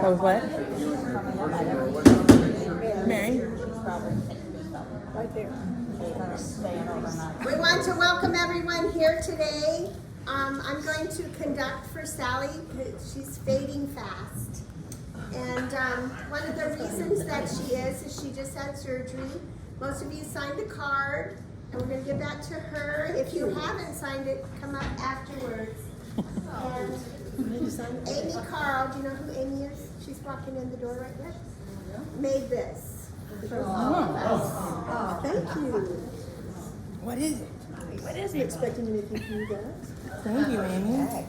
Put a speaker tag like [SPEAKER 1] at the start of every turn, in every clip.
[SPEAKER 1] With what? Mary?
[SPEAKER 2] Right there.
[SPEAKER 3] We want to welcome everyone here today. I'm going to conduct for Sally because she's fading fast. And one of the reasons that she is she just had surgery. Most of you signed a card, and we're going to give that to her. If you haven't signed it, come up afterwards. And Amy Carl, do you know who Amy is? She's walking in the door right there. Made this.
[SPEAKER 2] Oh, thank you.
[SPEAKER 1] What is it? What is
[SPEAKER 2] I'm
[SPEAKER 1] it?
[SPEAKER 2] expecting anything from you guys.
[SPEAKER 1] Thank you, Amy.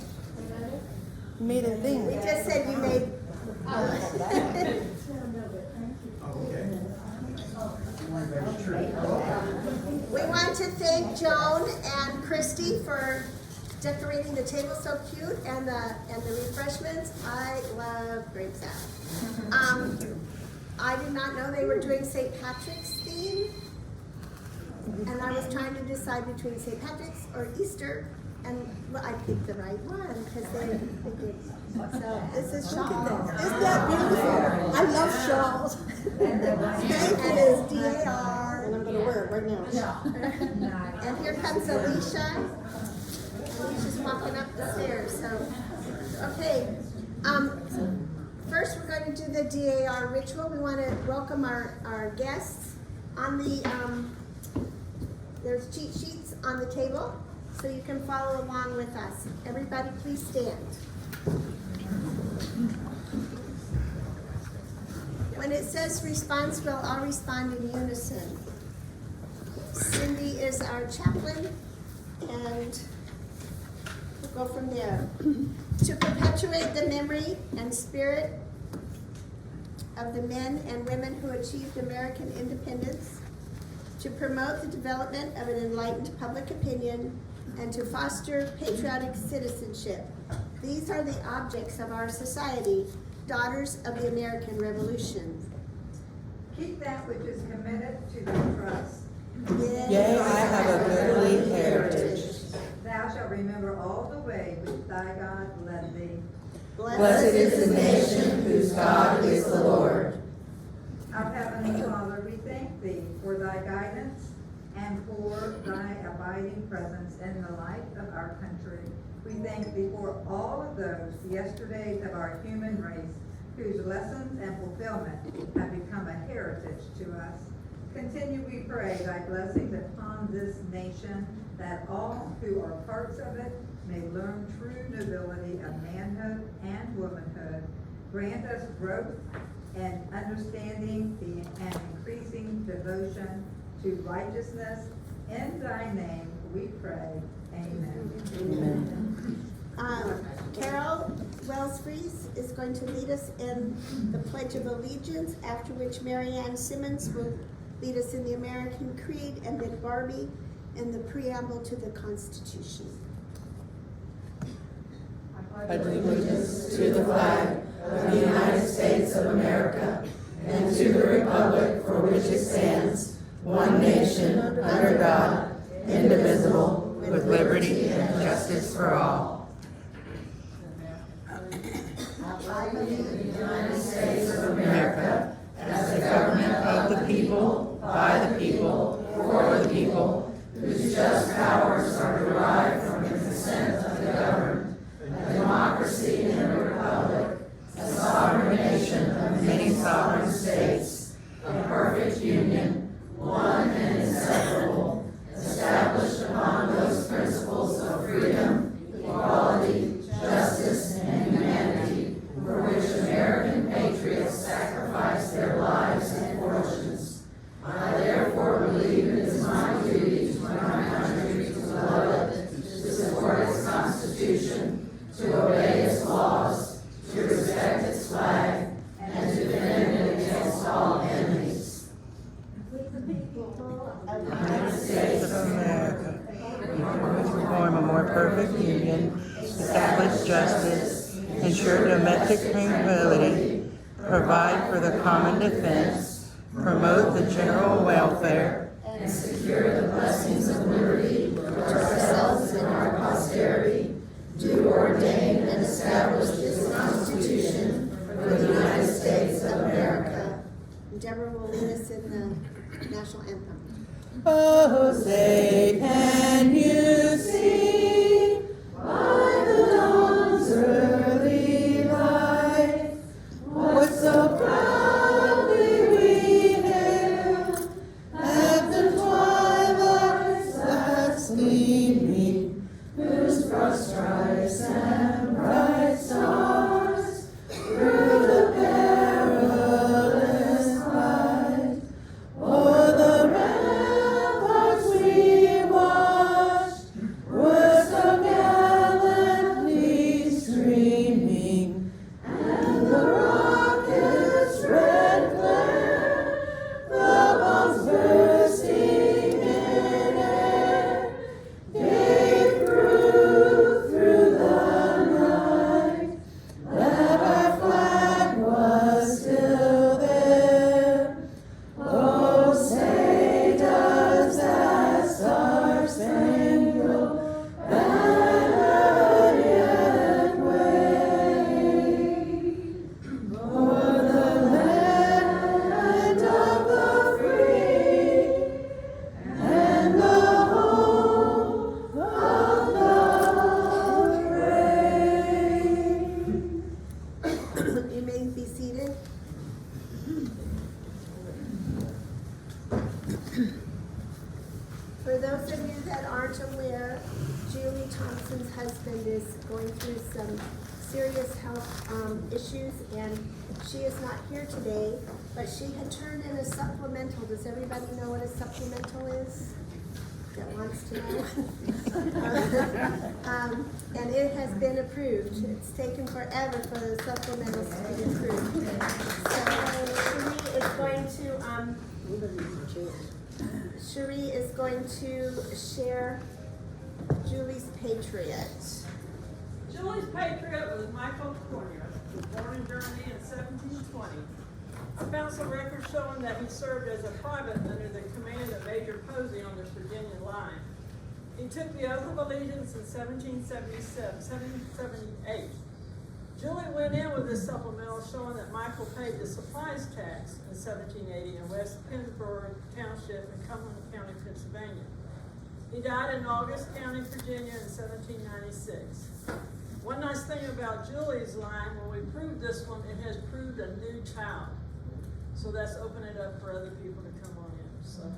[SPEAKER 1] You made a
[SPEAKER 3] We
[SPEAKER 1] thing.
[SPEAKER 3] just said you made. We want to thank Joan and Christy for decorating the table so cute and the refreshments. I love grape salad. I did not know they were doing St. Patrick's theme, and I was trying to decide between St. Patrick's or Easter, and I picked the right one because they did. So this is
[SPEAKER 2] Look at
[SPEAKER 3] shawl.
[SPEAKER 2] that. Isn't that beautiful? I love shawls.
[SPEAKER 3] Thank you, DAR.
[SPEAKER 2] And I'm going to wear it right now.
[SPEAKER 3] And here comes Alicia. Alicia's walking up the stairs, so, okay. First we're going to do the DAR ritual. We want to welcome our guests. On the, there's cheat sheets on the table, so you can follow along with us. Everybody please stand. When it says response, we'll all respond in unison. Cindy is our chaplain, and we'll go from there. To perpetuate the memory and spirit of the men and women who achieved American independence, to promote the development of an enlightened public opinion, and to foster patriotic citizenship. These are the objects of our society, daughters of the American Revolution.
[SPEAKER 4] Keep that which is committed to the trust.
[SPEAKER 1] Yea, I have a goodly heritage.
[SPEAKER 4] Thou shalt remember all the way which thy God led thee.
[SPEAKER 1] Blessed is the nation whose God is the Lord.
[SPEAKER 4] Our Heavenly Father, we thank thee for thy guidance and for thy abiding presence in the life of our country. We thank thee for all of those yesterdays of our human race whose lessons and fulfillment have become a heritage to us. Continue, we pray, thy blessings upon this nation, that all who are parts of it may learn true nobility of manhood and womanhood. Grant us growth and understanding and increasing devotion to righteousness. In thy name we pray. Amen.
[SPEAKER 3] Carol Wellsfries is going to lead us in the Pledge of Allegiance, after which Mary Ann Simmons will lead us in the American Creed, and then Barbie in the preamble to the Constitution.
[SPEAKER 5] Pledge allegiance to the flag of the United States of America and to the republic for which it stands, one nation, under God, indivisible, with liberty and justice for all. I believe in the United States of America as the government of the people, by the people, for the people, whose just powers are derived from the consent of the governed, a democracy and a republic, a sovereign nation of many sovereign states, a perfect union, one and inseparable, established upon those principles of freedom, equality, justice, and humanity, for which American patriots sacrificed their lives and fortunes. I therefore believe it is my duty to my country to love it, to support its Constitution, to obey its laws, to respect its flag, and to defend it against all enemies. United States
[SPEAKER 1] of America, to form a more perfect union, establish justice, ensure domestic tranquility, provide for the common defense, promote the general welfare,
[SPEAKER 5] and secure the blessings of liberty for ourselves and our posterity, do ordain and establish this Constitution for the United
[SPEAKER 3] And Deborah will lead us in the national anthem.
[SPEAKER 1] Oh, say, can you see by the dawn's early light what so proudly we hailed at the twilight's last gleaming, whose broad stripes and bright stars through the perilous fight o'er the ramparts we watched were so gallantly streaming, and the rocket's red glare, the bombs bursting in air, gave proof through the night that our flag was still there. Oh, say does that star-spangled banner yet wave o'er the land of the free and the home of the brave?
[SPEAKER 3] You may be seated. For those of you that aren't aware, Julie Thompson's husband is going through some serious health issues, and she is not here today, but she had turned in a supplemental. Does everybody know what a supplemental is? That wants to know? And it has been approved. It's taken forever for the supplementals to be approved. So Cherie is going to share Julie's Patriot.
[SPEAKER 6] Julie's Patriot was Michael Cornier, born in Germany in 1720. I found some records showing that he served as a private under the command of Major Posey on the Virginia line. He took the oath of allegiance in 1778. Julie went in with this supplemental showing that Michael paid the supplies tax in 1780 in West Pennsboro Township in Cumberland County, Pennsylvania. He died in August County, Virginia in 1796. One nice thing about Julie's line, when we proved this one, it has proved a new child. So that's opened it up for other people to come on in. So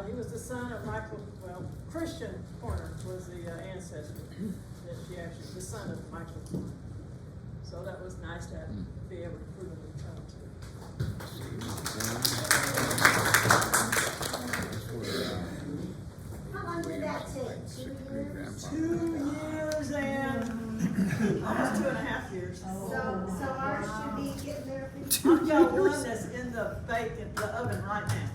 [SPEAKER 6] he was the son of Michael, Christian Corner was the ancestor. That she actually, the son of Michael Corner. So that was nice to be able to prove a new child too.
[SPEAKER 3] How long did that take? 2 years?
[SPEAKER 6] 2 years and almost 2.5 years.
[SPEAKER 3] So ours should be getting there.
[SPEAKER 6] I've got one that's in the oven right now.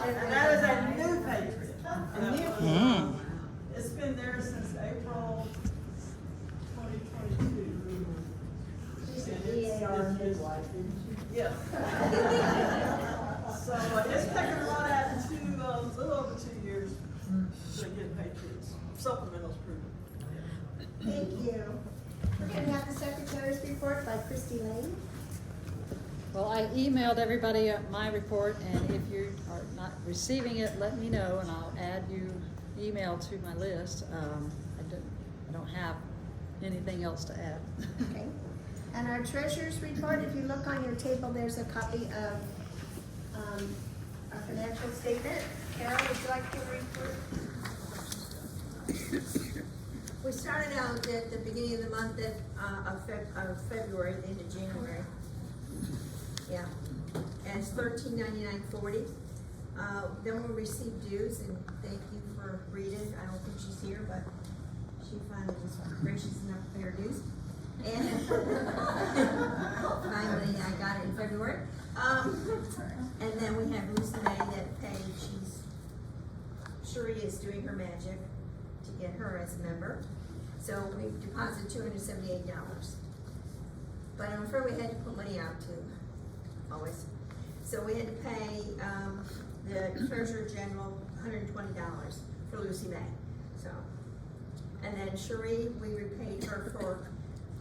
[SPEAKER 6] And that is a new Patriot. It's been there since April 2022.
[SPEAKER 2] DAR midwife, didn't she?
[SPEAKER 6] Yeah. So it's taken right at a little over 2 years to get Patriots. Supplementals proven.
[SPEAKER 3] Thank you. We're going to have the secretary's report by Christy Lane.
[SPEAKER 7] Well, I emailed everybody my report, and if you are not receiving it, let me know, and I'll add you email to my list. I don't have anything else to add.
[SPEAKER 3] Okay. And our treasurer's report, if you look on your table, there's a copy of our financial statement. Carol, would you like to report?
[SPEAKER 8] We started out at the beginning of the month of February, the end of January. Yeah, and it's $13.99.40. Then we'll receive dues, and thank you for Rita. I don't think she's here, but she finally was gracious enough to pay her dues. And finally, I got it in February. And then we have Lucy May that paid. Cherie is doing her magic to get her as a member. So we deposited $278. But I'm afraid we had to put money out too, always. So we had to pay the Treasurer General $120 for Lucy May. So, and then Cherie, we repaid her for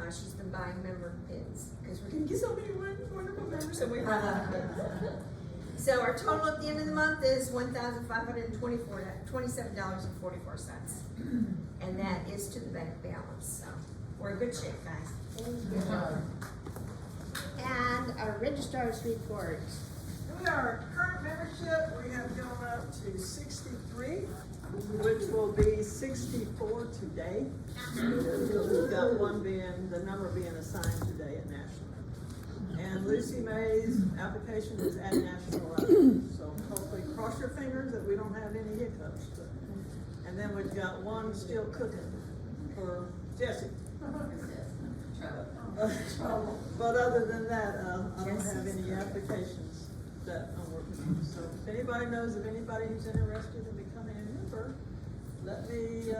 [SPEAKER 8] She's been buying member pins, because we're gonna get so many wonderful members, so we So our total at the end of the month is $1,527.44. And that is to the bank balance, so we're in good shape, guys.
[SPEAKER 3] And our registrar's report.
[SPEAKER 6] Our current membership, we have gone up to 63, which will be 64 today. We've got the number being assigned today at National. And Lucy May's application is at National level. So hopefully cross your fingers that we don't have any hiccups. And then we've got one still cooking for Jessie. But other than that, I don't have any applications that I'm working on. So if anybody knows of anybody who's interested in becoming a member, let me,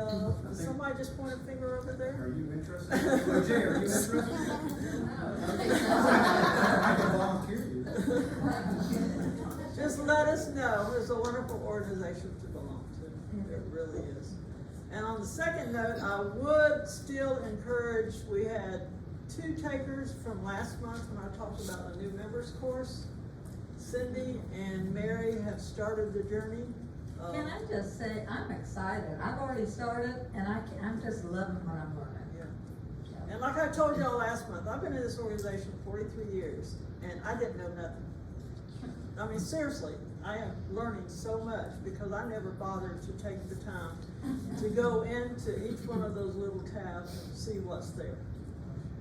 [SPEAKER 6] somebody just point a finger over there.
[SPEAKER 5] Are you interested? Oh, Jay, are you interested? I can volunteer you.
[SPEAKER 6] Just let us know. It's a wonderful organization to belong to. It really is. And on the second note, I would still encourage, we had 2 takers from last month when I talked about the new members course. Cindy and Mary have started the journey.
[SPEAKER 9] Can I just say, I'm excited. I've already started, and I'm just loving what I'm learning.
[SPEAKER 6] Yeah. And like I told y'all last month, I've been in this organization 43 years, and I didn't know nothing. I mean, seriously, I am learning so much because I never bothered to take the time to go into each one of those little tabs and see what's there.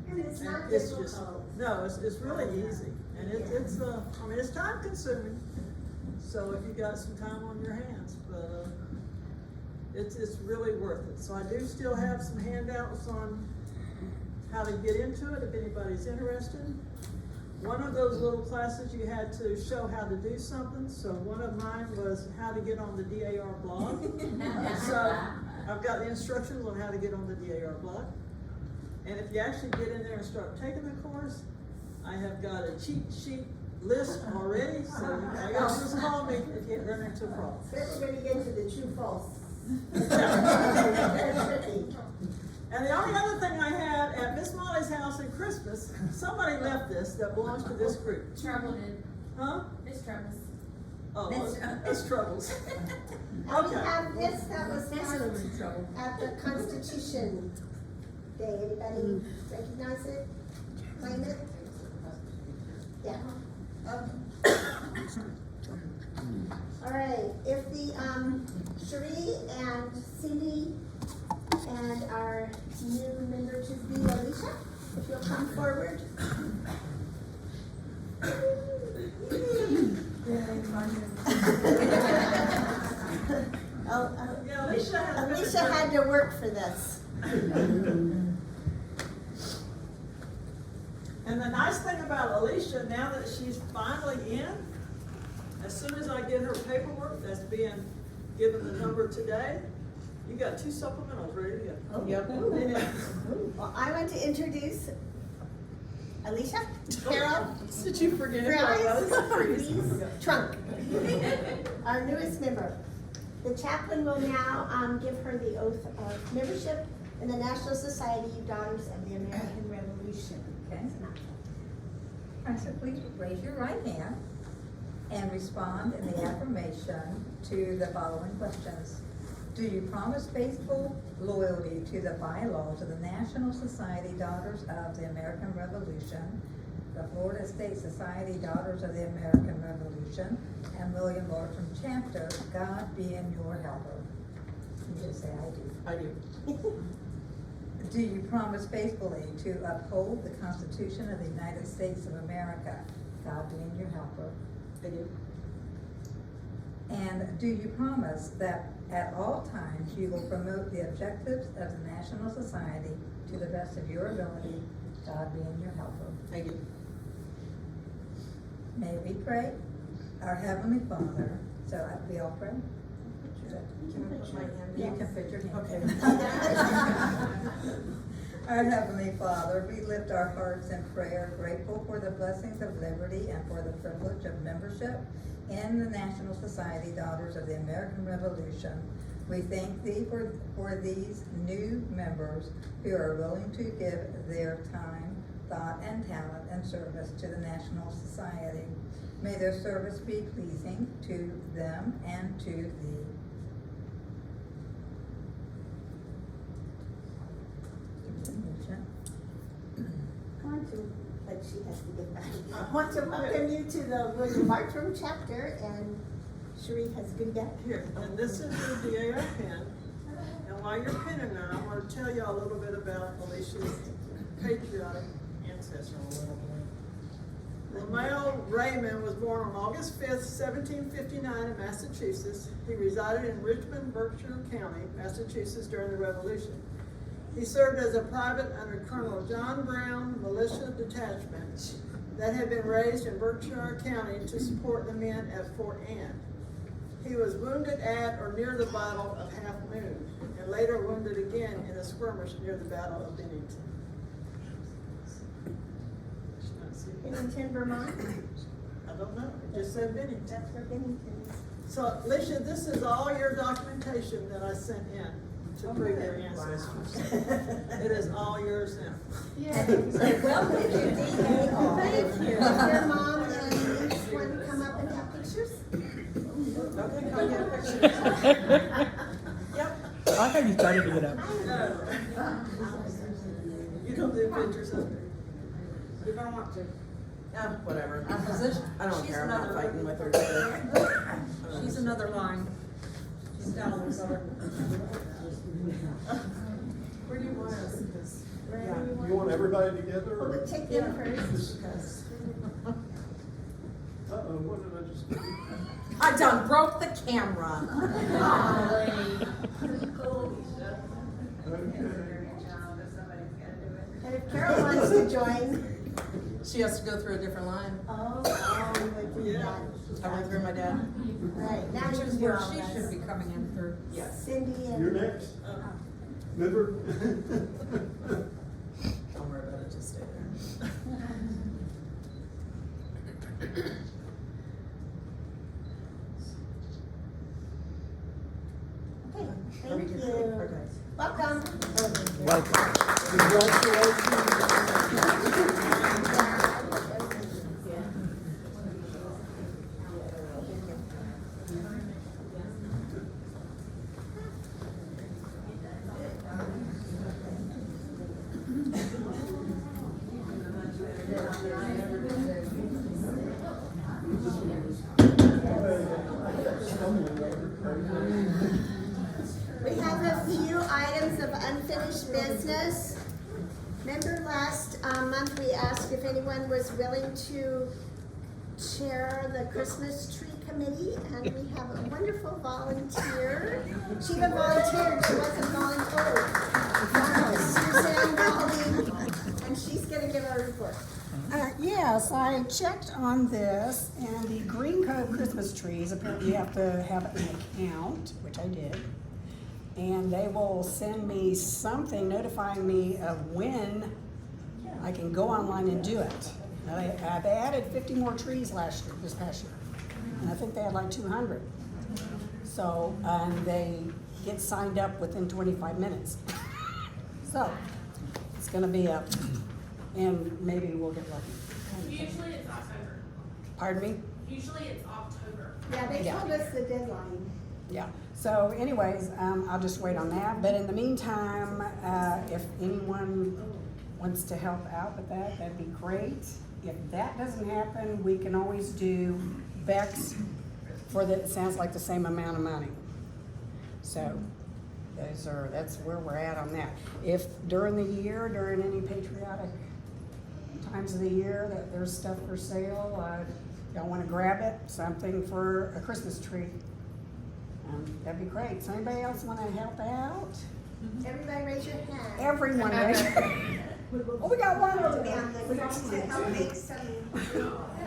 [SPEAKER 3] And it's not
[SPEAKER 6] And it's
[SPEAKER 3] difficult.
[SPEAKER 6] just, no, it's really easy, and it's I mean, it's time consuming. So if you got some time on your hands, but it's really worth it. So I do still have some handouts on how to get into it if anybody's interested. One of those little classes you had to show how to do something. So one of mine was how to get on the DAR blog. So I've got the instructions on how to get on the DAR blog. And if you actually get in there and start taking the course, I have got a cheat sheet list already, so I got to just call me if you run into a problem.
[SPEAKER 3] Especially when you get to the true false.
[SPEAKER 6] And the only other thing I had at Miss Molly's house at Christmas, somebody left this that belongs to this group.
[SPEAKER 10] Trouble did.
[SPEAKER 6] Huh?
[SPEAKER 10] Miss Troubles.
[SPEAKER 6] Oh, it's Troubles.
[SPEAKER 3] And we have this that was found at the Constitution Day. Anybody recognize it? Claim it? Yeah. All right, if the, Cherie and Cindy and our new member to be Alicia, if you'll come forward.
[SPEAKER 6] Yeah,
[SPEAKER 3] Alicia had to work for this.
[SPEAKER 6] And the nice thing about Alicia, now that she's finally in, as soon as I get her paperwork that's being given the number today, you got 2 supplementals ready to go.
[SPEAKER 1] Yep.
[SPEAKER 6] Yeah.
[SPEAKER 3] Well, I want to introduce Alicia, Carol,
[SPEAKER 6] Did you forget who I was?
[SPEAKER 3] Freeze, Trunk, our newest member. The chaplain will now give her the oath of membership in the National Society of Daughters of the American Revolution.
[SPEAKER 9] Okay. All right, so please raise your right hand and respond in the affirmation to the following questions. Do you promise faithful loyalty to the bylaws of the National Society Daughters of the American Revolution, the Florida State Society Daughters of the American Revolution, and William Bartram Chapter, God being your helper? You just say, I do.
[SPEAKER 6] I do.
[SPEAKER 9] Do you promise faithfully to uphold the Constitution of the United States of America, God being your helper?
[SPEAKER 6] I do.
[SPEAKER 9] And do you promise that at all times you will promote the objectives of the National Society to the best of your ability, God being your helper?
[SPEAKER 6] I do.
[SPEAKER 9] May we pray? Our Heavenly Father, so we all pray? You can put your hand.
[SPEAKER 6] Okay.
[SPEAKER 9] Our Heavenly Father, we lift our hearts in prayer, grateful for the blessings of liberty and for the privilege of membership in the National Society Daughters of the American Revolution. We thank thee for these new members who are willing to give their time, thought, and talent and service to the National Society. May their service be pleasing to them and to thee.
[SPEAKER 3] I want to, but she has to get back. I want to welcome you to the William Bartram chapter, and Cherie has good back.
[SPEAKER 6] Here, and this is your DAR pen. And while you're pinning that, I want to tell you a little bit about Alicia's patriotic ancestry. Lamel Raymond was born on August 5th, 1759 in Massachusetts. He resided in Richmond, Berkshire County, Massachusetts during the Revolution. He served as a private under Colonel John Brown Militia Detachment that had been raised in Berkshire County to support the men at Fort Anne. He was wounded at or near the Battle of Half Moon, and later wounded again in a skirmish near the Battle of Bennington.
[SPEAKER 3] Bennington, Vermont.
[SPEAKER 6] I don't know, it just said Bennington.
[SPEAKER 3] That's where Bennington is.
[SPEAKER 6] So, Alicia, this is all your documentation that I sent in to prove your ancestors. It is all yours now.
[SPEAKER 8] Welcome to DAR.
[SPEAKER 3] Thank you. Your mom and Luke's want to come up and have pictures?
[SPEAKER 6] Okay, come get a picture. Yep.
[SPEAKER 1] I like how you started to get up.
[SPEAKER 6] You don't do pictures of me.
[SPEAKER 5] You don't want to.
[SPEAKER 10] Yeah, whatever. I don't
[SPEAKER 5] She's
[SPEAKER 10] care, I'm not
[SPEAKER 5] another-
[SPEAKER 10] fighting with her today.
[SPEAKER 5] She's another line. She's down on the other.
[SPEAKER 6] Where do you want us? Because
[SPEAKER 11] You want everybody together?
[SPEAKER 3] Well,
[SPEAKER 11] or-
[SPEAKER 3] but take them first.
[SPEAKER 11] Uh-oh, what did I just do?
[SPEAKER 10] I done broke the camera.
[SPEAKER 11] Okay.
[SPEAKER 3] And if Carol wants to join,
[SPEAKER 10] She has to go through a different line.
[SPEAKER 3] we would do
[SPEAKER 6] Yeah.
[SPEAKER 3] that.
[SPEAKER 10] I went through my dad.
[SPEAKER 3] Right, now
[SPEAKER 5] Which
[SPEAKER 3] you
[SPEAKER 5] is
[SPEAKER 3] can do
[SPEAKER 5] where
[SPEAKER 3] all
[SPEAKER 5] she should be
[SPEAKER 3] this.
[SPEAKER 5] coming in through.
[SPEAKER 10] Yes.
[SPEAKER 3] Cindy
[SPEAKER 11] You're
[SPEAKER 3] and,
[SPEAKER 11] next. Remember?
[SPEAKER 10] Don't worry about it, just stay there.
[SPEAKER 3] okay,
[SPEAKER 10] Are we
[SPEAKER 3] thank
[SPEAKER 10] good?
[SPEAKER 3] you.
[SPEAKER 10] Okay.
[SPEAKER 3] Welcome.
[SPEAKER 1] Welcome.
[SPEAKER 11] Congratulations.
[SPEAKER 3] We have a few items of unfinished business. Remember last month we asked if anyone was willing to chair the Christmas tree committee, and we have a wonderful volunteer. She even volunteered, she wasn't voluntold. Suzanne Golding, and she's gonna give our report.
[SPEAKER 2] Yes, I checked on this, and the Green Cove Christmas trees, apparently you have to have an account, which I did. And they will send me something notifying me of when I can go online and do it. I've added 50 more trees this past year, and I think they had like 200. So, and they get signed up within 25 minutes. So, it's gonna be up, and maybe we'll get lucky.
[SPEAKER 12] Usually it's October.
[SPEAKER 2] Pardon me?
[SPEAKER 12] Usually it's October.
[SPEAKER 3] Yeah, they
[SPEAKER 2] Yeah.
[SPEAKER 3] told us the deadline.
[SPEAKER 2] Yeah, so anyways, I'll just wait on that, but in the meantime, if anyone wants to help out with that, that'd be great. If that doesn't happen, we can always do Bex for the, it sounds like the same amount of money. So, that's where we're at on that. If during the year, during any patriotic times of the year that there's stuff for sale, y'all wanna grab it, something for a Christmas tree, that'd be great. So anybody else wanna help out?
[SPEAKER 3] Everybody raise your hand.
[SPEAKER 2] Everyone, raise your Oh, we got one over there.
[SPEAKER 3] Help make some,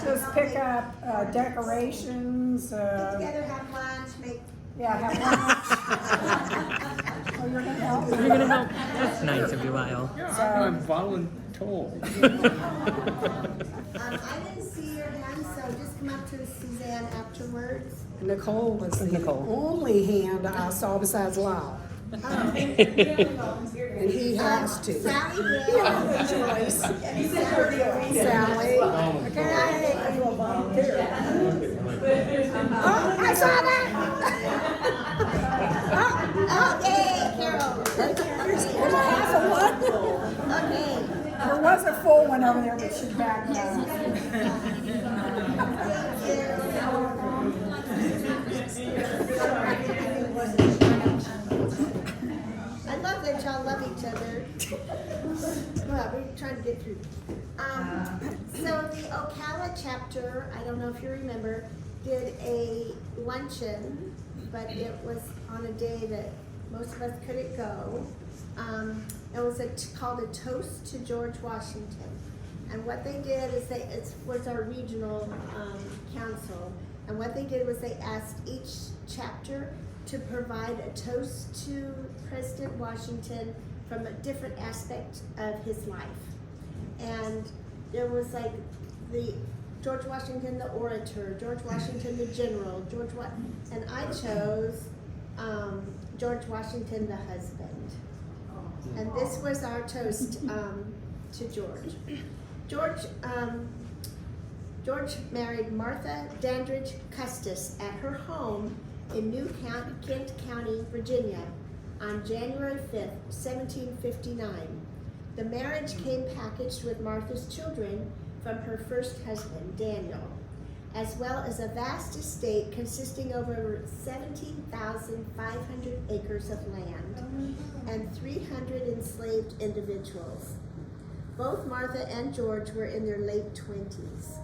[SPEAKER 2] Just pick up decorations,
[SPEAKER 3] get together, have lunch, make.
[SPEAKER 2] yeah, have lunch. Oh, you're gonna help?
[SPEAKER 1] You're gonna help? That's nice of you, Lyle.
[SPEAKER 2] So,
[SPEAKER 11] voluntold.
[SPEAKER 3] I didn't see your hand, so just come up to Suzanne afterwards.
[SPEAKER 2] Nicole was the
[SPEAKER 1] Nicole.
[SPEAKER 2] only hand I saw besides Lyle.
[SPEAKER 3] Oh.
[SPEAKER 2] And he has to.
[SPEAKER 3] Sally did.
[SPEAKER 2] Joyce. Sally. Okay. Oh, I saw that.
[SPEAKER 3] Oh, yay, Carol.
[SPEAKER 2] There's a half of one.
[SPEAKER 3] Okay.
[SPEAKER 2] There was a full one over there, but she backed up.
[SPEAKER 3] I love that y'all love each other. Well, we're trying to get through. So the Ocala chapter, I don't know if you remember, did a luncheon, but it was on a day that most of us couldn't go. It was called a Toast to George Washington. And what they did is it was our regional council. And what they did was they asked each chapter to provide a toast to President Washington from a different aspect of his life. And there was like the George Washington the orator, George Washington the general, and I chose George Washington the husband. And this was our toast to George. George married Martha Dandridge Custis at her home in New Kent County, Virginia, on January 5th, 1759. The marriage came packaged with Martha's children from her first husband, Daniel, as well as a vast estate consisting of over 17,500 acres of land and 300 enslaved individuals. Both Martha and George were in their late 20s.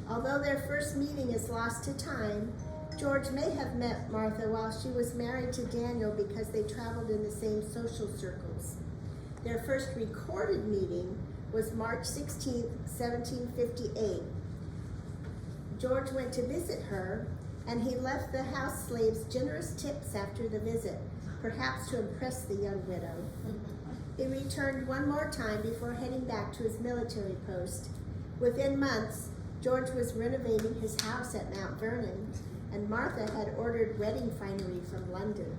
[SPEAKER 3] Although their first meeting is lost to time, George may have met Martha while she was married to Daniel because they traveled in the same social circles. Their first recorded meeting was March 16, 1758. George went to visit her, and he left the house slaves generous tips after the visit, perhaps to impress the young widow. He returned one more time before heading back to his military post. Within months, George was renovating his house at Mount Vernon, and Martha had ordered wedding finery from London.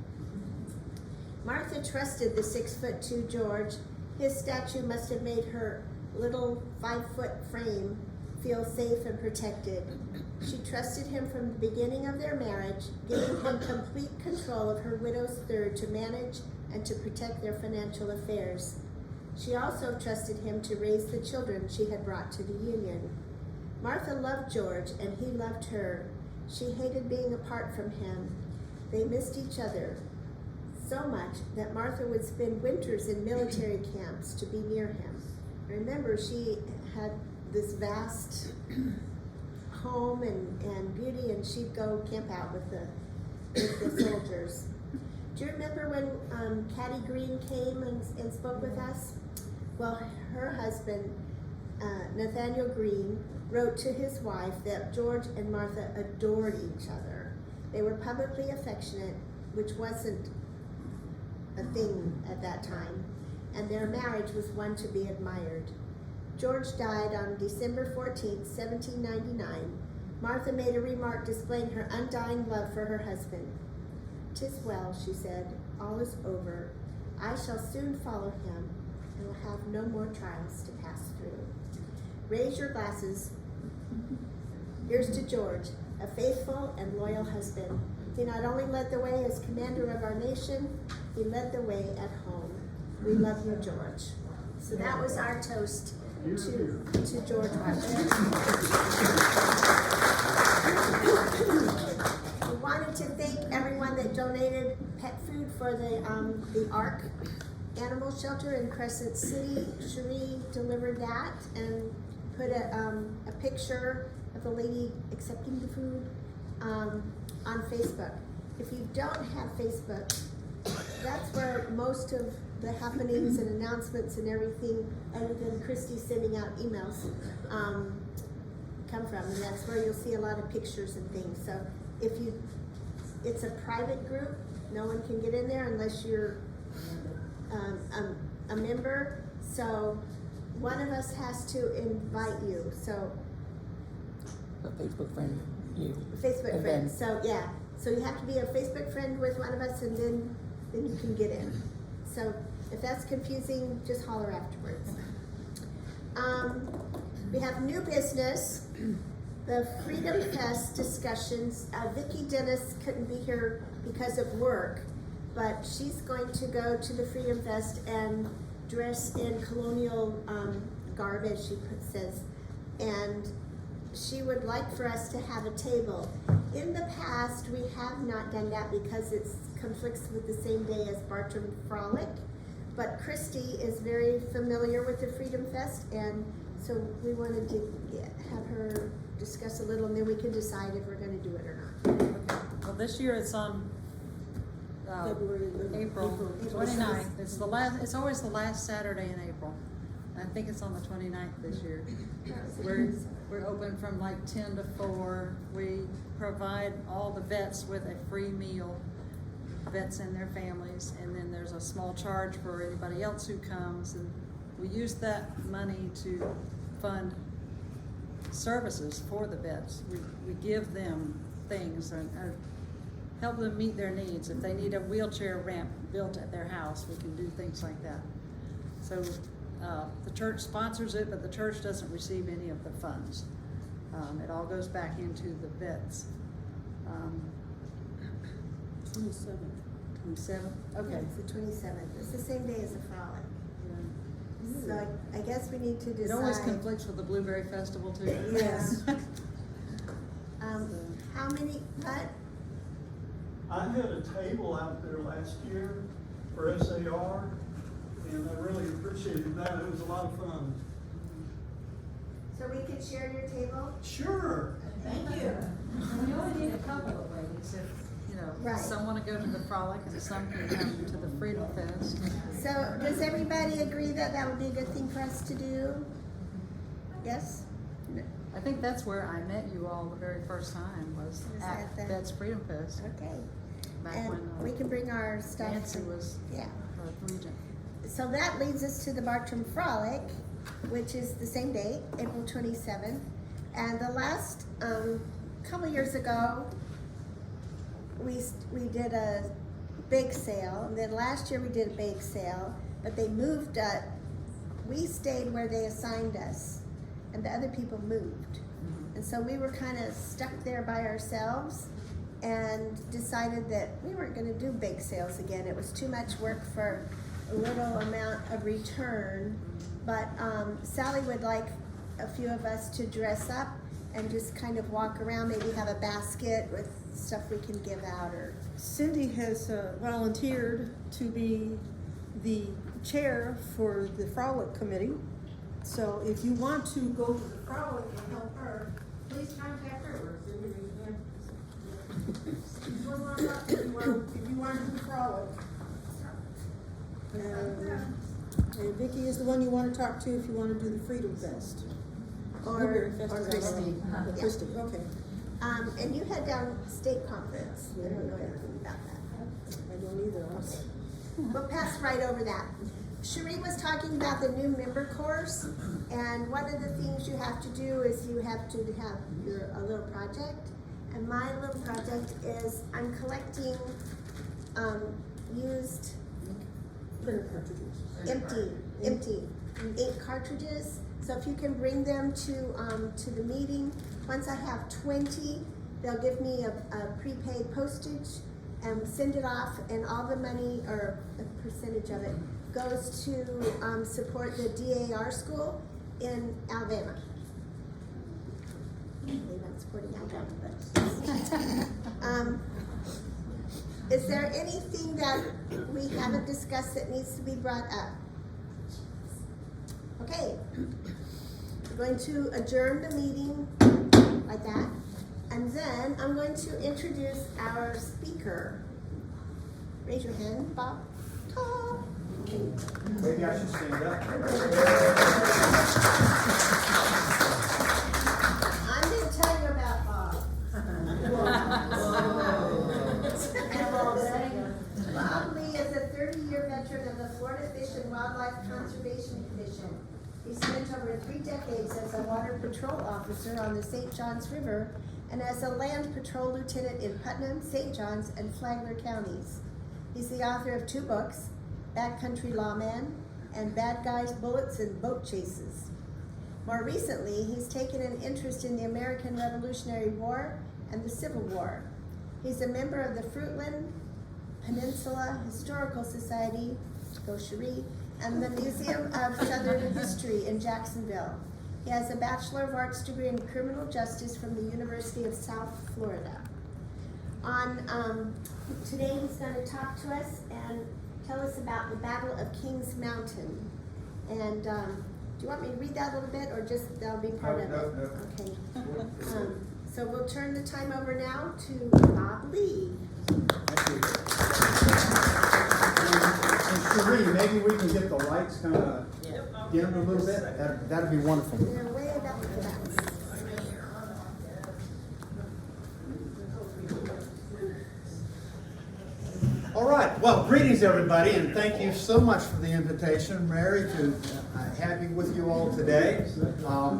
[SPEAKER 3] Martha trusted the 6'2" George. His statue must have made her little 5-foot frame feel safe and protected. She trusted him from the beginning of their marriage, giving him complete control of her widow's third to manage and to protect their financial affairs. She also trusted him to raise the children she had brought to the union. Martha loved George, and he loved her. She hated being apart from him. They missed each other so much that Martha would spend winters in military camps to be near him. Remember, she had this vast home and beauty, and she'd go camp out with the soldiers. Do you remember when Caddy Green came and spoke with us? Well, her husband, Nathaniel Green, wrote to his wife that George and Martha adored each other. They were publicly affectionate, which wasn't a thing at that time, and their marriage was one to be admired. George died on December 14, 1799. Martha made a remark displaying her undying love for her husband. "'Tis well," she said, "all is over. I shall soon follow him and will have no more trials to pass through." Raise your glasses. Here's to George, a faithful and loyal husband. He not only led the way as commander of our nation, he led the way at home. We love you, George. So that was our toast to George Washington. We wanted to thank everyone that donated pet food for the ARC Animal Shelter in Crescent City. Cherie delivered that and put a picture of the lady accepting the food on Facebook. If you don't have Facebook, that's where most of the happenings and announcements and everything, other than Christy sending out emails, come from. And that's where you'll see a lot of pictures and things. So it's a private group. No one can get in there unless you're a member. So one of us has to invite you, so,
[SPEAKER 1] A Facebook friend, you.
[SPEAKER 3] Facebook
[SPEAKER 1] And
[SPEAKER 3] friend,
[SPEAKER 1] then-
[SPEAKER 3] so, yeah. So you have to be a Facebook friend with one of us and then you can get in. So if that's confusing, just holler afterwards. We have new business, the Freedom Fest discussions. Vicki Dennis couldn't be here because of work, but she's going to go to the Freedom Fest and dress in colonial garb, as she says, and she would like for us to have a table. In the past, we have not done that because it conflicts with the same day as Bartram Frolic, but Christy is very familiar with the Freedom Fest, and so we wanted to have her discuss a little, and then we can decide if we're gonna do it or not.
[SPEAKER 7] Okay. Well, this year it's on, April 29th. It's always the last Saturday in April. And I think it's on the 29th this year. We're open from like 10 to 4. We provide all the vets with a free meal, vets and their families, and then there's a small charge for anybody else who comes, and we use that money to fund services for the vets. We give them things and help them meet their needs. If they need a wheelchair ramp built at their house, we can do things like that. So the church sponsors it, but the church doesn't receive any of the funds. It all goes back into the vets. 27th? Okay.
[SPEAKER 3] Yeah, it's the 27th. It's the same day as the Frolic. So I guess we need to decide.
[SPEAKER 7] It always conflicts with the Blueberry Festival too.
[SPEAKER 3] Yes. How many, what?
[SPEAKER 11] I had a table out there last year for SAR, and I really appreciated that. It was a lot of fun.
[SPEAKER 3] So we could share your table?
[SPEAKER 11] Sure.
[SPEAKER 3] Thank you.
[SPEAKER 7] We only need a couple of ladies if,
[SPEAKER 3] Right.
[SPEAKER 7] some want to go to the Frolic and some can come to the Freedom Fest.
[SPEAKER 3] So does everybody agree that that would be a good thing for us to do? Yes?
[SPEAKER 7] I think that's where I met you all the very first time was
[SPEAKER 3] Was
[SPEAKER 7] at
[SPEAKER 3] at the-
[SPEAKER 7] Vets Freedom Fest.
[SPEAKER 3] Okay.
[SPEAKER 7] Back
[SPEAKER 3] And
[SPEAKER 7] when
[SPEAKER 3] we can bring our stuff.
[SPEAKER 7] Nancy was
[SPEAKER 3] Yeah.
[SPEAKER 7] regent.
[SPEAKER 3] So that leads us to the Bartram Frolic, which is the same date, April 27th. And the last, couple years ago, we did a bake sale, and then last year we did a bake sale, but they moved we stayed where they assigned us, and the other people moved. And so we were kind of stuck there by ourselves and decided that we weren't gonna do bake sales again. It was too much work for a little amount of return. But Sally would like a few of us to dress up and just kind of walk around, maybe have a basket with stuff we can give out, or
[SPEAKER 13] Cindy has volunteered to be the chair for the Frolic Committee. So if you want to go to the Frolic and help her, please contact her. Or Cindy, if you want to do the Frolic. And Vicki is the one you want to talk to if you want to do the Freedom Fest.
[SPEAKER 3] or
[SPEAKER 13] Christie.
[SPEAKER 3] Yeah.
[SPEAKER 13] Christie, okay.
[SPEAKER 3] And you had down state conference. I don't know anything about that.
[SPEAKER 13] I don't either.
[SPEAKER 3] We'll pass right over that. Cherie was talking about the new member course, and one of the things you have to do is you have to have a little project. And my little project is I'm collecting used
[SPEAKER 13] Printer cartridges.
[SPEAKER 3] empty ink cartridges. So if you can bring them to the meeting, once I have 20, they'll give me a prepaid postage and send it off, and all the money, or a percentage of it, goes to support the DAR school in Alabama. I believe I'm supporting Alabama, but. Is there anything that we haven't discussed that needs to be brought up? Okay. We're going to adjourn the meeting like that. And then I'm going to introduce our speaker. Raise your hand, Bob. Ta.
[SPEAKER 11] Maybe I should stand up.
[SPEAKER 3] I'm going to tell you about Bob. Bob Lee is a 30-year veteran of the Florida Fish and Wildlife Conservation Commission. He spent over 3 decades as a water patrol officer on the St. Johns River and as a land patrol lieutenant in Putnam, St. Johns, and Flagler counties. He's the author of 2 books, Backcountry Lawman and Bad Guys, Bullets, and Boat Chases. More recently, he's taken an interest in the American Revolutionary War and the Civil War. He's a member of the Fruitland Peninsula Historical Society, Gosherie, and the Museum of Southern History in Jacksonville. He has a Bachelor of Arts degree in Criminal Justice from the University of South Florida. Today he's going to talk to us and tell us about the Battle of Kings Mountain. And do you want me to read that a little bit, or just that'll be part of it?
[SPEAKER 14] No.
[SPEAKER 3] Okay. So we'll turn the time over now to Bob Lee.
[SPEAKER 14] Thank you. And Cherie, maybe we can get the lights kind of dim a little bit. That'd be wonderful.
[SPEAKER 3] They're way up the back.
[SPEAKER 14] All right. Well, greetings, everybody, and thank you so much for the invitation, Mary, to have you with you all today.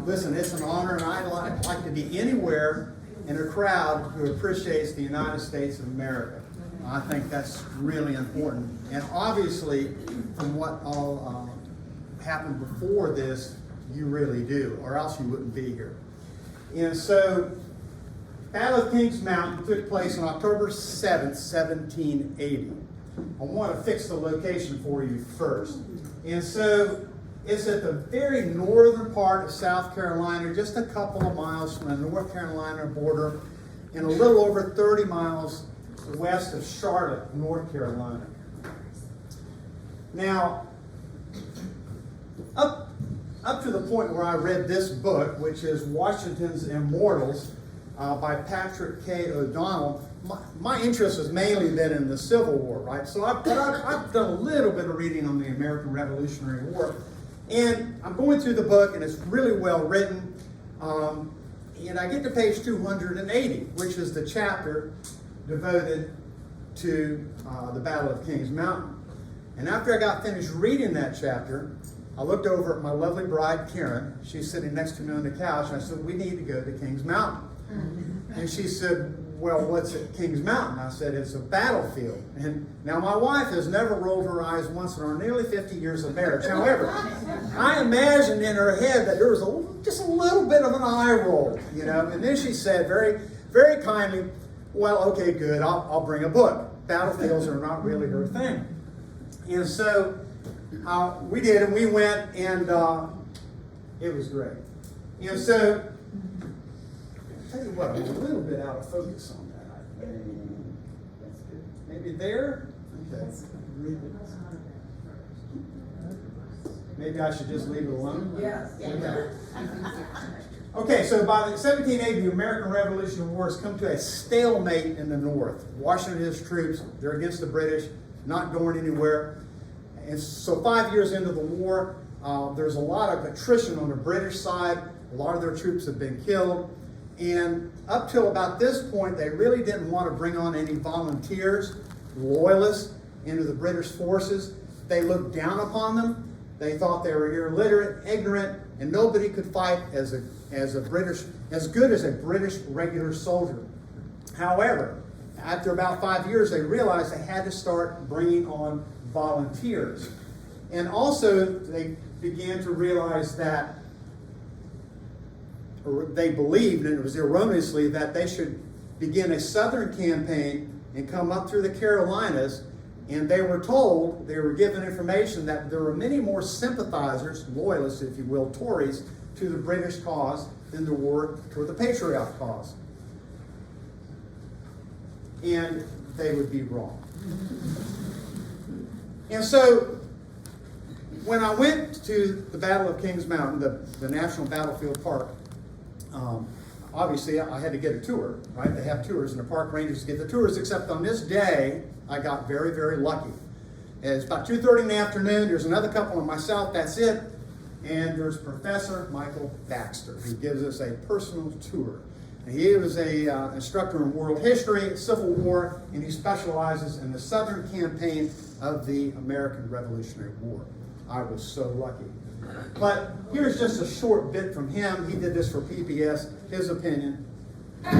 [SPEAKER 14] Listen, it's an honor, and I'd like to be anywhere in a crowd who appreciates the United States of America. I think that's really important. And obviously, from what all happened before this, you really do, or else you wouldn't be here. And so, Battle of Kings Mountain took place on October 7th, 1780. I want to fix the location for you first. And so, it's at the very northern part of South Carolina, just a couple of miles from the North Carolina border, and a little over 30 miles west of Charlotte, North Carolina. Now, up to the point where I read this book, which is Washington's Immortals by Patrick K. O'Donnell, my interest has mainly been in the Civil War, right? So I've done a little bit of reading on the American Revolutionary War. And I'm going through the book, and it's really well written. And I get to page 280, which is the chapter devoted to the Battle of Kings Mountain. And after I got finished reading that chapter, I looked over at my lovely bride, Karen. She's sitting next to me on the couch, and I said, "We need to go to Kings Mountain." And she said, "Well, what's at Kings Mountain?" I said, "It's a battlefield." And now my wife has never rolled her eyes once in our nearly 50 years of marriage. However, I imagined in her head that there was just a little bit of an eye roll, you know. And then she said very, very kindly, "Well, okay, good, I'll bring a book. Battlefields are not really her thing." And so we did, and we went, and it was great. And so, I'll tell you what, I'm a little bit out of focus on that, I think. Maybe there? Okay. Maybe I should just leave it alone?
[SPEAKER 9] Yes.
[SPEAKER 14] Okay, so by the 1780, the American Revolutionary War has come to a stalemate in the North. Washington and his troops, they're against the British, not going anywhere. And so 5 years into the war, there's a lot of attrition on the British side. A lot of their troops have been killed. And up till about this point, they really didn't want to bring on any volunteers, loyalists, into the British forces. They looked down upon them. They thought they were illiterate, ignorant, and nobody could fight as good as a British regular soldier. However, after about 5 years, they realized they had to start bringing on volunteers. And also, they began to realize that, or they believed, and it was erroneously, that they should begin a southern campaign and come up through the Carolinas. And they were told, they were given information that there were many more sympathizers, loyalists, if you will, Tories, to the British cause than there were toward the Patriot cause. And they would be wrong. And so, when I went to the Battle of Kings Mountain, the National Battlefield Park, obviously I had to get a tour, right? They have tours, and the park rangers get the tours, except on this day, I got very, very lucky. It's about 2:30 in the afternoon. There's another couple and myself, that's it. And there's Professor Michael Baxter, who gives us a personal tour. And he was an instructor in world history, Civil War, and he specializes in the southern campaign of the American Revolutionary War. I was so lucky. But here's just a short bit from him. He did this for PBS, his opinion.
[SPEAKER 15] The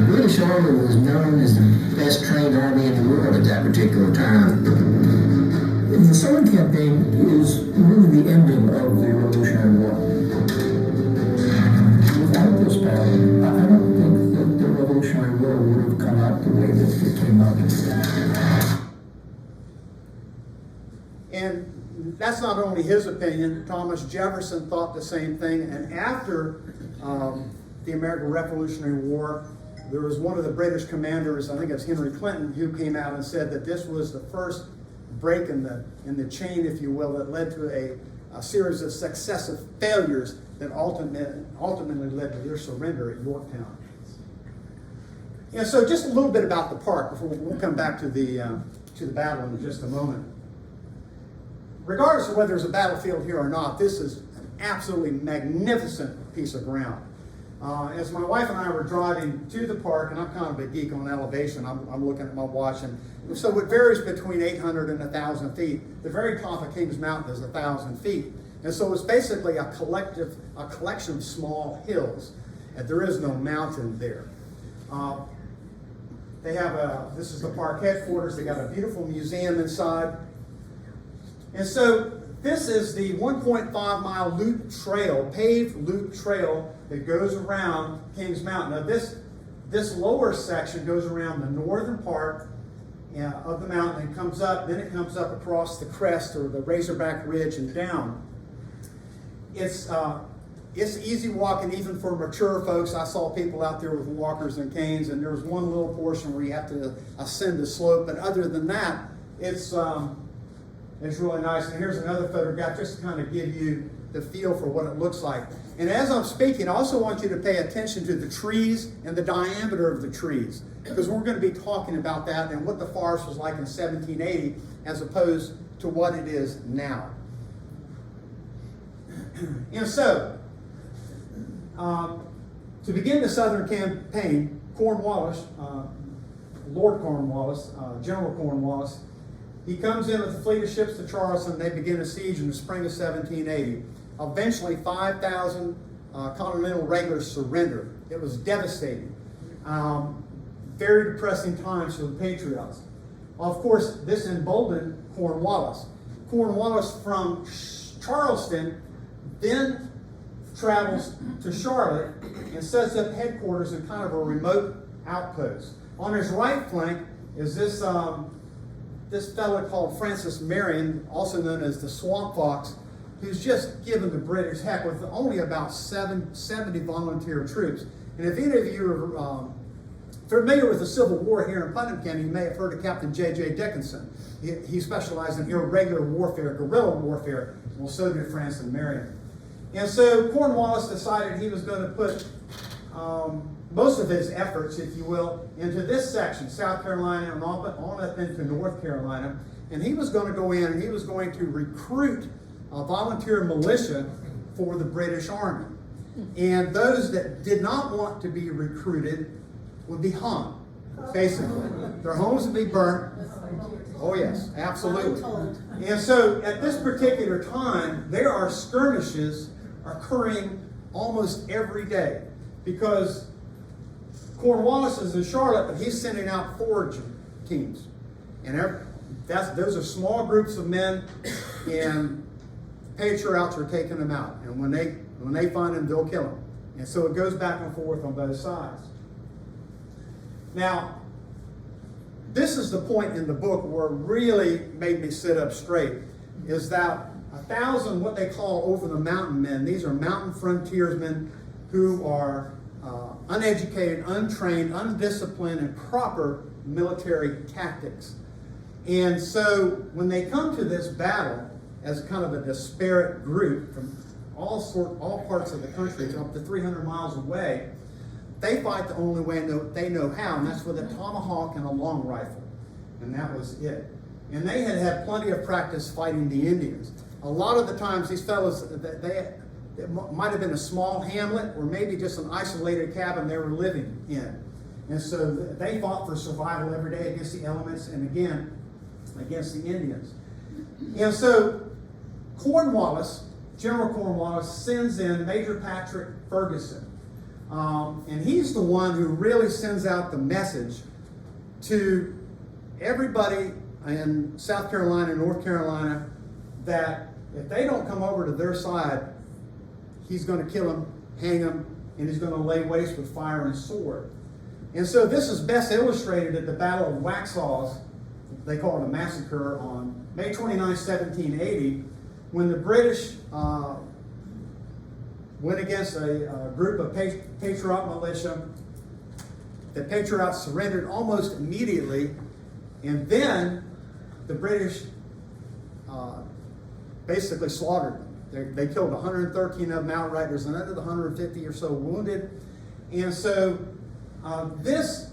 [SPEAKER 15] British Army was known as the best trained army in the world at that particular time. The Southern Campaign is really the ending of the Revolutionary War. Without this battle, I don't think that the Revolutionary War would have come out the way that it came out.
[SPEAKER 14] And that's not only his opinion. Thomas Jefferson thought the same thing. And after the American Revolutionary War, there was one of the British commanders, I think it's Henry Clinton, who came out and said that this was the first break in the chain, if you will, that led to a series of successive failures that ultimately led to their surrender at Yorktown. And so just a little bit about the park before we'll come back to the battle in just a moment. Regardless of whether there's a battlefield here or not, this is an absolutely magnificent piece of ground. As my wife and I were driving to the park, and I'm kind of a geek on elevation, I'm looking at my watch, and so it varies between 800 and 1,000 feet. The very top of Kings Mountain is 1,000 feet. And so it's basically a collection of small hills, and there is no mountain there. They have this is the park headquarters. They got a beautiful museum inside. And so this is the 1.5-mile loop trail, paved loop trail that goes around Kings Mountain. Now this lower section goes around the northern part of the mountain and comes up, then it comes up across the crest or the Razorback Ridge and down. It's easy walking even for mature folks. I saw people out there with walkers and canes, and there's one little portion where you have to ascend the slope, but other than that, it's really nice. And here's another photograph just to kind of give you the feel for what it looks like. And as I'm speaking, I also want you to pay attention to the trees and the diameter of the trees, because we're going to be talking about that and what the forest was like in 1780 as opposed to what it is now. And so, to begin the Southern campaign, Cornwallis, Lord Cornwallis, General Cornwallis, he comes in with a fleet of ships to Charleston. They begin a siege in the spring of 1780. Eventually, 5,000 Continental regulars surrendered. It was devastating. Very depressing times for the Patriots. Of course, this emboldened Cornwallis. Cornwallis from Charleston then travels to Charlotte and sets up headquarters in kind of a remote outpost. On his right flank is this fellow called Francis Marion, also known as the Swamp Fox, who's just given the British heck with only about 70 volunteer troops. And if any of you are familiar with the Civil War here in Putnam County, you may have heard of Captain J.J. Dickinson. He specialized in irregular warfare, guerrilla warfare. Well, so did Francis Marion. And so Cornwallis decided he was going to put most of his efforts, if you will, into this section, South Carolina and on up into North Carolina. And he was going to go in and he was going to recruit a volunteer militia for the British Army. And those that did not want to be recruited would be hung, basically. Their homes would be burnt. Oh yes, absolutely. And so at this particular time, there are skirmishes occurring almost every day because Cornwallis is in Charlotte, but he's sending out foraging teams. And those are small groups of men, and Patriots are taking them out. And when they find them, they'll kill them. And so it goes back and forth on both sides. Now, this is the point in the book where it really made me sit up straight, is that 1,000 what they call over the mountain men, these are mountain frontiersmen who are uneducated, untrained, undisciplined in proper military tactics. And so when they come to this battle as kind of a disparate group from all parts of the country, up to 300 miles away, they fight the only way they know how, and that's with a tomahawk and a long rifle. And that was it. And they had plenty of practice fighting the Indians. A lot of the times these fellows, it might have been a small hamlet or maybe just an isolated cabin they were living in. And so they fought for survival every day against the elements and again, against the Indians. And so General Cornwallis sends in Major Patrick Ferguson. And he's the one who really sends out the message to everybody in South Carolina and North Carolina that if they don't come over to their side, he's going to kill them, hang them, and he's going to lay waste with fire and sword. And so this is best illustrated at the Battle of Waxhaws. They call it a massacre on May 29, 1780, when the British went against a group of Patriot militia. The Patriots surrendered almost immediately, and then the British basically slaughtered them. They killed 113 of them outright. There's another 150 or so wounded. And so this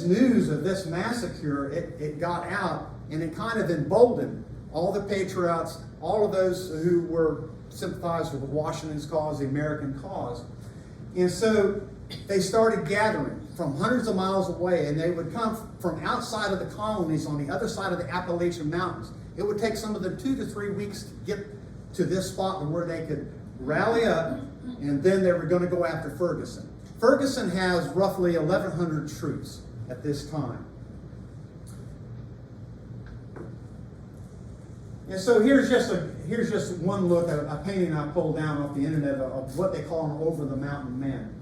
[SPEAKER 14] news of this massacre, it got out, and it kind of emboldened all the patriots, all of those who were sympathized with Washington's cause, the American cause. And so they started gathering from hundreds of miles away, and they would come from outside of the colonies on the other side of the Appalachian Mountains. It would take some of them 2 to 3 weeks to get to this spot where they could rally up, and then they were going to go after Ferguson. Ferguson has roughly 1,100 troops at this time. And so here's just one look at a painting I pulled down off the internet of what they call an over-the-mountain men.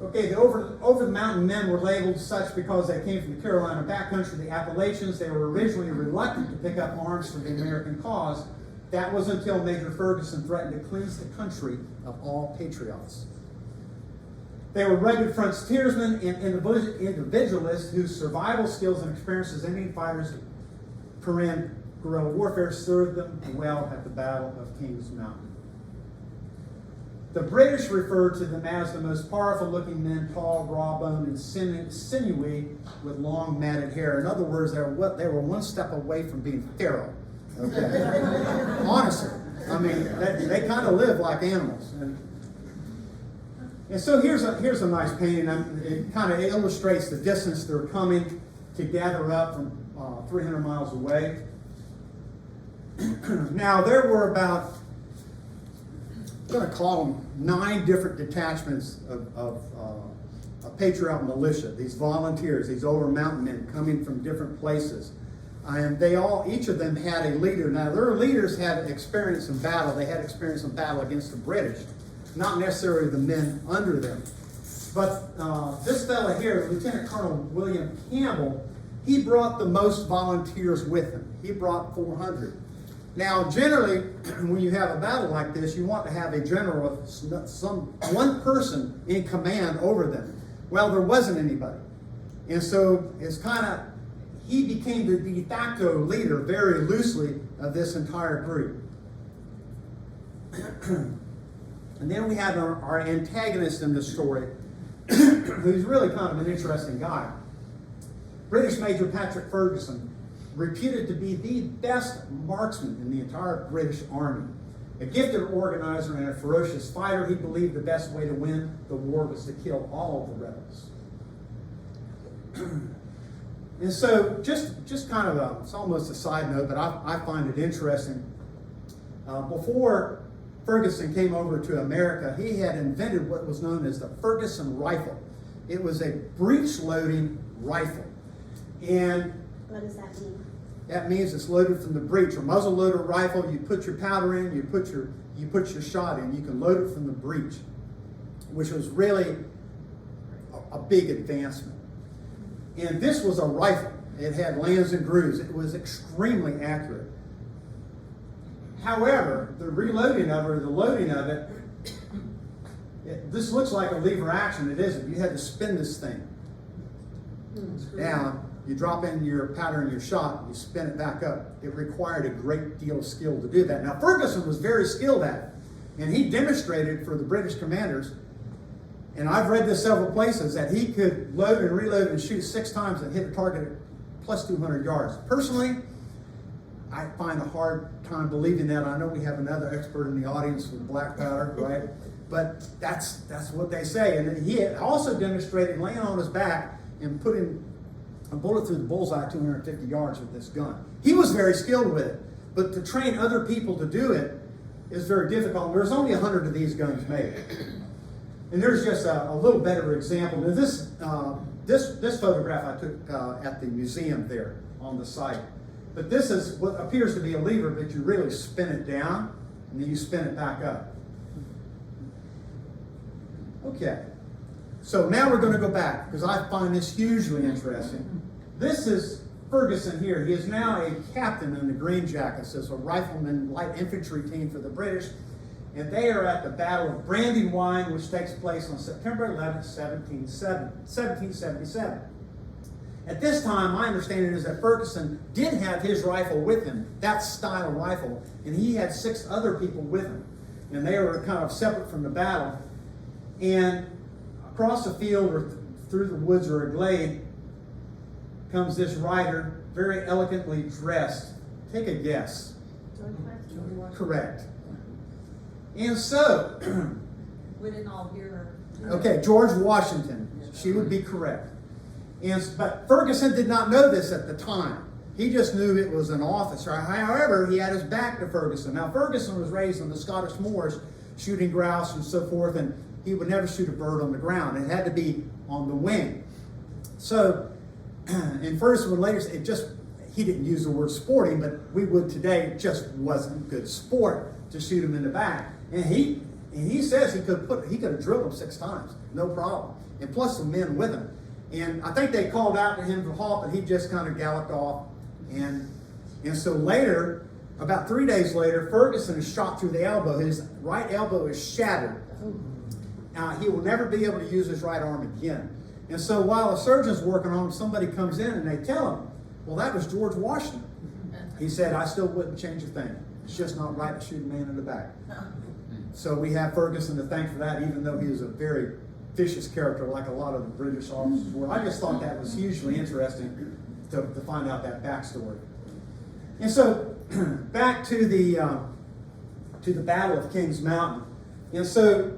[SPEAKER 14] Okay, the over-the-mountain men were labeled such because they came from the Carolina backcountry, the Appalachians. They were originally reluctant to pick up arms for the American cause. That was until Major Ferguson threatened to cleanse the country of all patriots. They were rugged frontiersmen and individualists whose survival skills and experience as Indian fighters, guerrilla warfare, served them well at the Battle of Kings Mountain. The British referred to them as the most powerful looking men, tall, raw-boned, and sinewy with long matted hair. In other words, they were one step away from being feral. Okay? Honestly. I mean, they kind of live like animals. And so here's a nice painting. It kind of illustrates the distance they're coming to gather up from 300 miles away. Now, there were about, I'm going to call them 9 different detachments of patriot militia, these volunteers, these over-mountain men coming from different places. And each of them had a leader. Now, their leaders had experience in battle. They had experience in battle against the British, not necessarily the men under them. But this fellow here, Lieutenant Colonel William Campbell, he brought the most volunteers with him. He brought 400. Now, generally, when you have a battle like this, you want to have a general with one person in command over them. Well, there wasn't anybody. And so it's kind of, he became the de facto leader, very loosely, of this entire group. And then we have our antagonist in this story, who's really kind of an interesting guy. British Major Patrick Ferguson, reputed to be the best marksman in the entire British Army. A gifted organizer and a ferocious fighter, he believed the best way to win the war was to kill all of the rebels. And so, just kind of it's almost a side note, but I find it interesting. Before Ferguson came over to America, he had invented what was known as the Ferguson rifle. It was a breech-loading rifle. And
[SPEAKER 3] What does that mean?
[SPEAKER 14] that means it's loaded from the breech. A muzzle-loader rifle, you put your powder in, you put your shot in. You can load it from the breech, which was really a big advancement. And this was a rifle. It had lands and grooves. It was extremely accurate. However, the reloading of it, or the loading of it, this looks like a lever action. It isn't. You had to spin this thing down. You drop in your powder and your shot, you spin it back up. It required a great deal of skill to do that. Now, Ferguson was very skilled at it, and he demonstrated for the British commanders, and I've read this several places, that he could load and reload and shoot 6 times and hit a target at plus 200 yards. Personally, I find a hard time believing that. I know we have another expert in the audience with black powder, right? But that's what they say. And then he had also demonstrated laying on his back and putting a bullet through the bullseye 250 yards with this gun. He was very skilled with it. But to train other people to do it is very difficult. There's only 100 of these guns made. And there's just a little better example. Now this photograph I took at the museum there on the site. But this is what appears to be a lever, but you really spin it down and then you spin it back up. Okay, so now we're going to go back because I find this hugely interesting. This is Ferguson here. He is now a captain in the Green Jackets as a rifleman light infantry team for the British. And they are at the Battle of Brandywine, which takes place on September 11th, 1777. At this time, my understanding is that Ferguson did have his rifle with him, that style of rifle, and he had 6 other people with him. And they were kind of separate from the battle. And across the field or through the woods or a glade comes this rider, very elegantly dressed. Take a guess. Correct. And so,
[SPEAKER 10] We didn't all hear her.
[SPEAKER 14] okay, George Washington. She would be correct. But Ferguson did not know this at the time. He just knew it was an officer. However, he had his back to Ferguson. Now, Ferguson was raised on the Scottish moors, shooting grouse and so forth, and he would never shoot a bird on the ground. It had to be on the wing. So, and Ferguson would later say, he didn't use the word sporting, but we would today. It just wasn't good sport to shoot him in the back. And he says he could have drilled him 6 times, no problem. And plus the men with him. And I think they called out to him to halt, but he just kind of galloped off. And so later, about 3 days later, Ferguson is shot through the elbow. His right elbow is shattered. He will never be able to use his right arm again. And so while a surgeon's working on him, somebody comes in and they tell him, well, that was George Washington. He said, I still wouldn't change a thing. It's just not right to shoot a man in the back. So we have Ferguson to thank for that, even though he is a very vicious character like a lot of the British officers were. I just thought that was hugely interesting to find out that backstory. And so back to the Battle of Kings Mountain. And so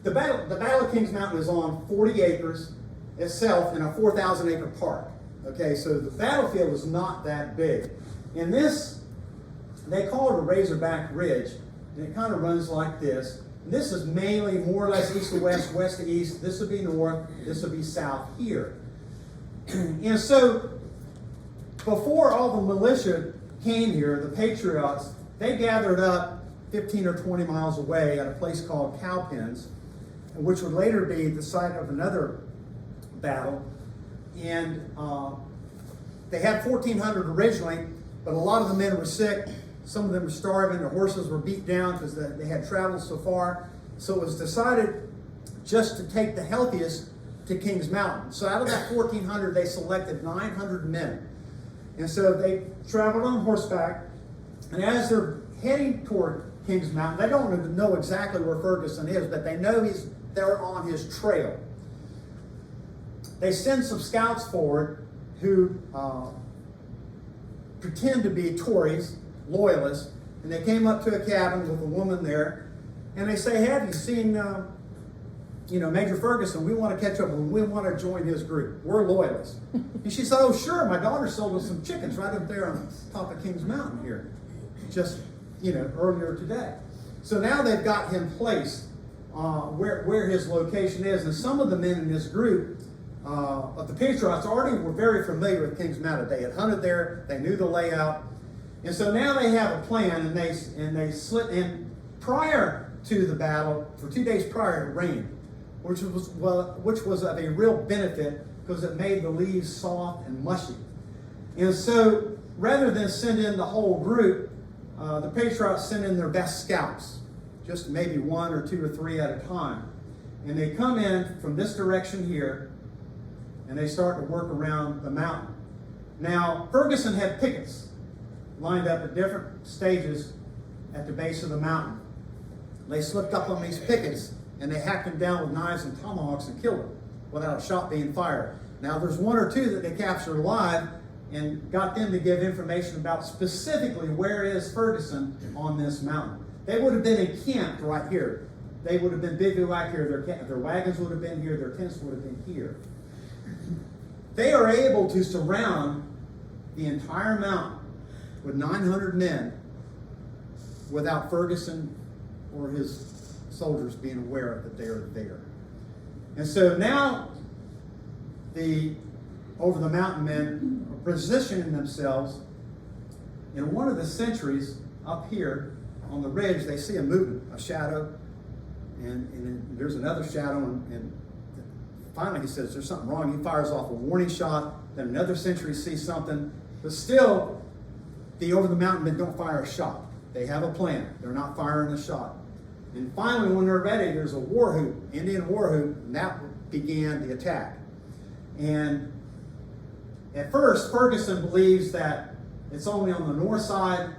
[SPEAKER 14] the Battle of Kings Mountain is on 40 acres itself in a 4,000 acre park. Okay, so the battlefield is not that big. And this, they call it a Razorback Ridge, and it kind of runs like this. And this is mainly more or less east to west, west to east. This would be north, this would be south here. And so before all the militia came here, the patriots, they gathered up 15 or 20 miles away at a place called Cowpens, which would later be the site of another battle. And they had 1,400 originally, but a lot of the men were sick. Some of them were starving. Their horses were beat down because they had traveled so far. So it was decided just to take the healthiest to Kings Mountain. So out of that 1,400, they selected 900 men. And so they traveled on horseback. And as they're heading toward Kings Mountain, they don't know exactly where Ferguson is, but they know they're on his trail. They send some scouts forward who pretend to be Tories, loyalists, and they came up to a cabin with a woman there, and they say, have you seen Major Ferguson? We want to catch up with him. We want to join his group. We're loyalists. And she said, oh, sure, my daughter sold us some chickens right up there on top of Kings Mountain here, just, earlier today. So now they've got him placed where his location is, and some of the men in this group of the patriots already were very familiar with Kings Mountain. They had hunted there, they knew the layout, and so now they have a plan, and they slip in prior to the battle. For 2 days prior, it rained, which was of a real benefit because it made the leaves soft and mushy. And so rather than send in the whole group, the patriots sent in their best scouts, just maybe 1 or 2 or 3 at a time, and they come in from this direction here, and they start to work around the mountain. Now, Ferguson had pickets lined up at different stages at the base of the mountain. They slipped up on these pickets, and they hacked them down with knives and tomahawks and killed them without a shot being fired. Now, there's 1 or 2 that they captured alive and got them to give information about specifically where is Ferguson on this mountain. They would have been encamped right here. They would have been bivouac here. Their wagons would have been here. Their tents would have been here. They are able to surround the entire mountain with 900 men without Ferguson or his soldiers being aware that they are there. And so now the over the mountain men are positioning themselves in one of the sentries up here on the ridge. They see a movement, a shadow, and there's another shadow, and finally he says there's something wrong. He fires off a warning shot. Then another sentry sees something, but still the over the mountain men don't fire a shot. They have a plan. They're not firing a shot. And finally, when they're ready, there's a war whoop, Indian war whoop, and that began the attack. And at first, Ferguson believes that it's only on the north side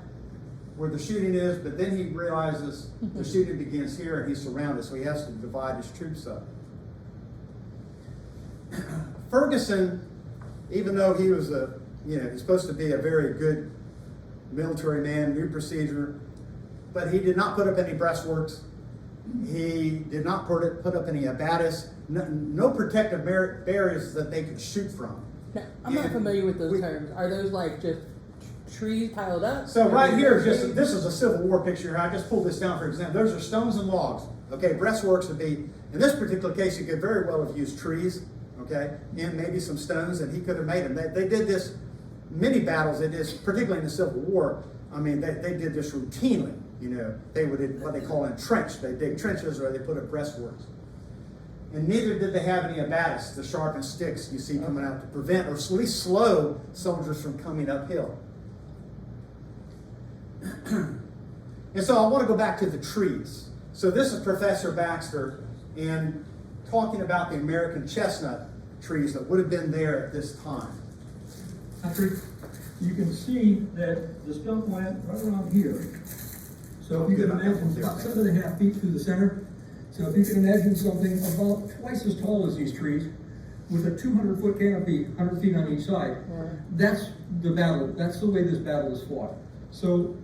[SPEAKER 14] where the shooting is, but then he realizes the shooting begins here and he's surrounded, so he has to divide his troops up. Ferguson, even though he was he's supposed to be a very good military man, knew procedure, but he did not put up any breastworks. He did not put up any abatis, no protective barriers that they could shoot from.
[SPEAKER 5] Now, I'm not familiar with those terms. Are those like just trees piled up?
[SPEAKER 14] So right here, this is a Civil War picture. I just pulled this down for example. Those are stones and logs. Okay, breastworks would be, in this particular case, you could very well have used trees, okay, and maybe some stones, and he could have made them. They did this, many battles, particularly in the Civil War, I mean, they did this routinely. They would, what they call entrench. They dig trenches or they put up breastworks. And neither did they have any abatis, the sharpened sticks you see coming out to prevent or at least slow soldiers from coming uphill. And so I want to go back to the trees. So this is Professor Baxter and talking about the American chestnut trees that would have been there at this time.
[SPEAKER 16] Patrick, you can see that the stump went right around here. So if you can imagine about 7.5 feet through the center. So if you can imagine something about twice as tall as these trees with a 200-foot canopy, 100 feet on each side, that's the battle. That's the way this battle is fought. So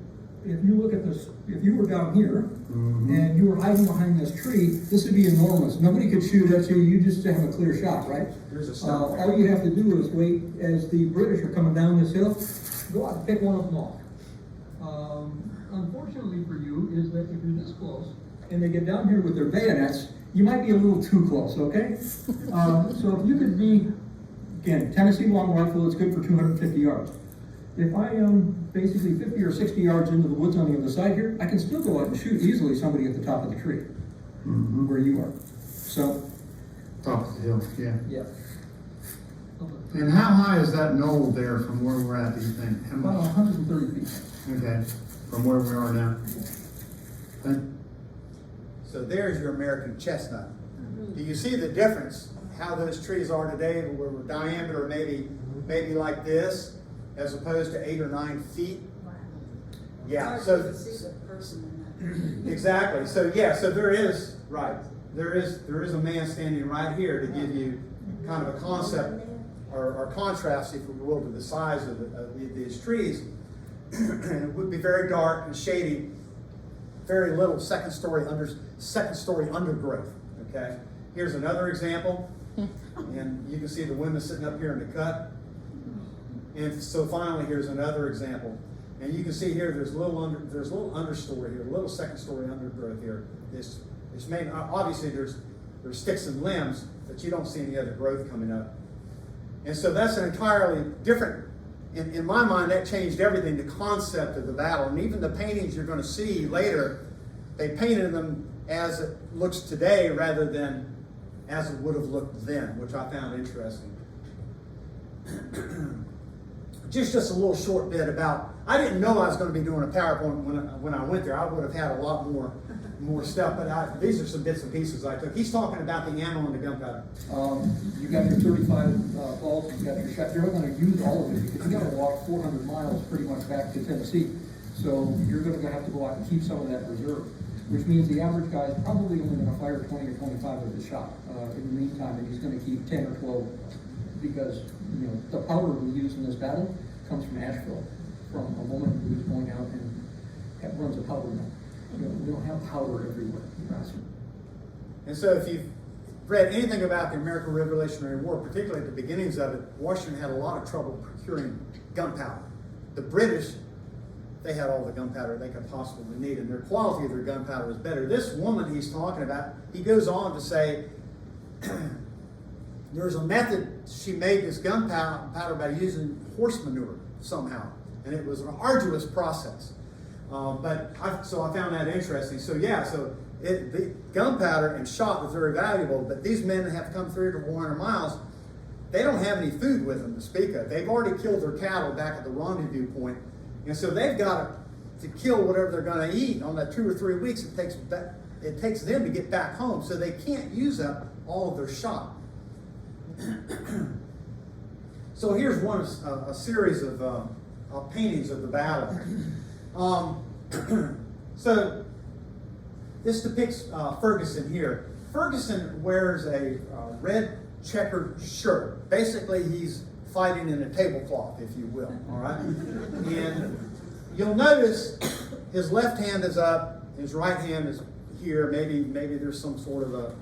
[SPEAKER 16] if you look at this, if you were down here and you were hiding behind this tree, this would be enormous. Nobody could shoot at you. You just have a clear shot, right?
[SPEAKER 14] There's a stump.
[SPEAKER 16] All you have to do is wait as the British are coming down this hill, go out and pick one of them off. Unfortunately for you is that if you're this close and they get down here with their bayonets, you might be a little too close, okay? So if you could be, again, Tennessee long rifle, it's good for 250 yards. If I am basically 50 or 60 yards into the woods on the other side here, I can still go out and shoot easily somebody at the top of the tree, where you are. So.
[SPEAKER 14] Top of the hill, yeah.
[SPEAKER 16] Yeah.
[SPEAKER 14] And how high is that knoll there from where we're at, do you think?
[SPEAKER 16] About 130 feet.
[SPEAKER 14] Okay, from where we are now. So there's your American chestnut. Do you see the difference? How those trees are today, where we're diameter maybe like this, as opposed to 8 or 9 feet. Yeah. So exactly. So yeah. So there is There is a man standing right here to give you kind of a concept or contrast, if you will, to the size of these trees. And it would be very dark and shady, very little second story undergrowth. Okay, here's another example, and you can see the women sitting up here in the cut. And so finally, here's another example, and you can see here there's a little understory here, a little second story undergrowth here. It's made, obviously there's sticks and limbs, but you don't see any other growth coming up. And so that's an entirely different. In my mind, that changed everything, the concept of the battle. And even the paintings you're going to see later, they painted them as it looks today rather than as it would have looked then, which I found interesting. Just a little short bit about, I didn't know I was going to be doing a PowerPoint when I went there. I would have had a lot more stuff, but these are some bits and pieces I took. He's talking about the ammo and the gunpowder.
[SPEAKER 16] You got your 35 balls, you got your shot. You're not going to use all of it because you got to walk 400 miles pretty much back to Tennessee. So you're going to have to go out and keep some of that reserve, which means the average guy is probably only going to fire 20 or 25 of his shot in the meantime, and he's going to keep 10 or 12 because the powder we use in this battle comes from Asheville, from a woman who's going out and runs a powder mill. We don't have powder everywhere.
[SPEAKER 14] And so if you've read anything about the American Revolutionary War, particularly at the beginnings of it, Washington had a lot of trouble procuring gunpowder. The British, they had all the gunpowder they could possibly need, and their quality of their gunpowder was better. This woman he's talking about, he goes on to say, there's a method she made this gunpowder by using horse manure somehow, and it was an arduous process. So I found that interesting. So yeah, the gunpowder and shot was very valuable, but these men have come 300 to 400 miles. They don't have any food with them to speak of. They've already killed their cattle back at the rendezvous point, and so they've got to kill whatever they're going to eat on that 2 or 3 weeks it takes them to get back home. So they can't use up all of their shot. So here's a series of paintings of the battle. So this depicts Ferguson here. Ferguson wears a red checkered shirt. Basically, he's fighting in a tablecloth, if you will. All right, and you'll notice his left hand is up, his right hand is here. Maybe there's some sort of a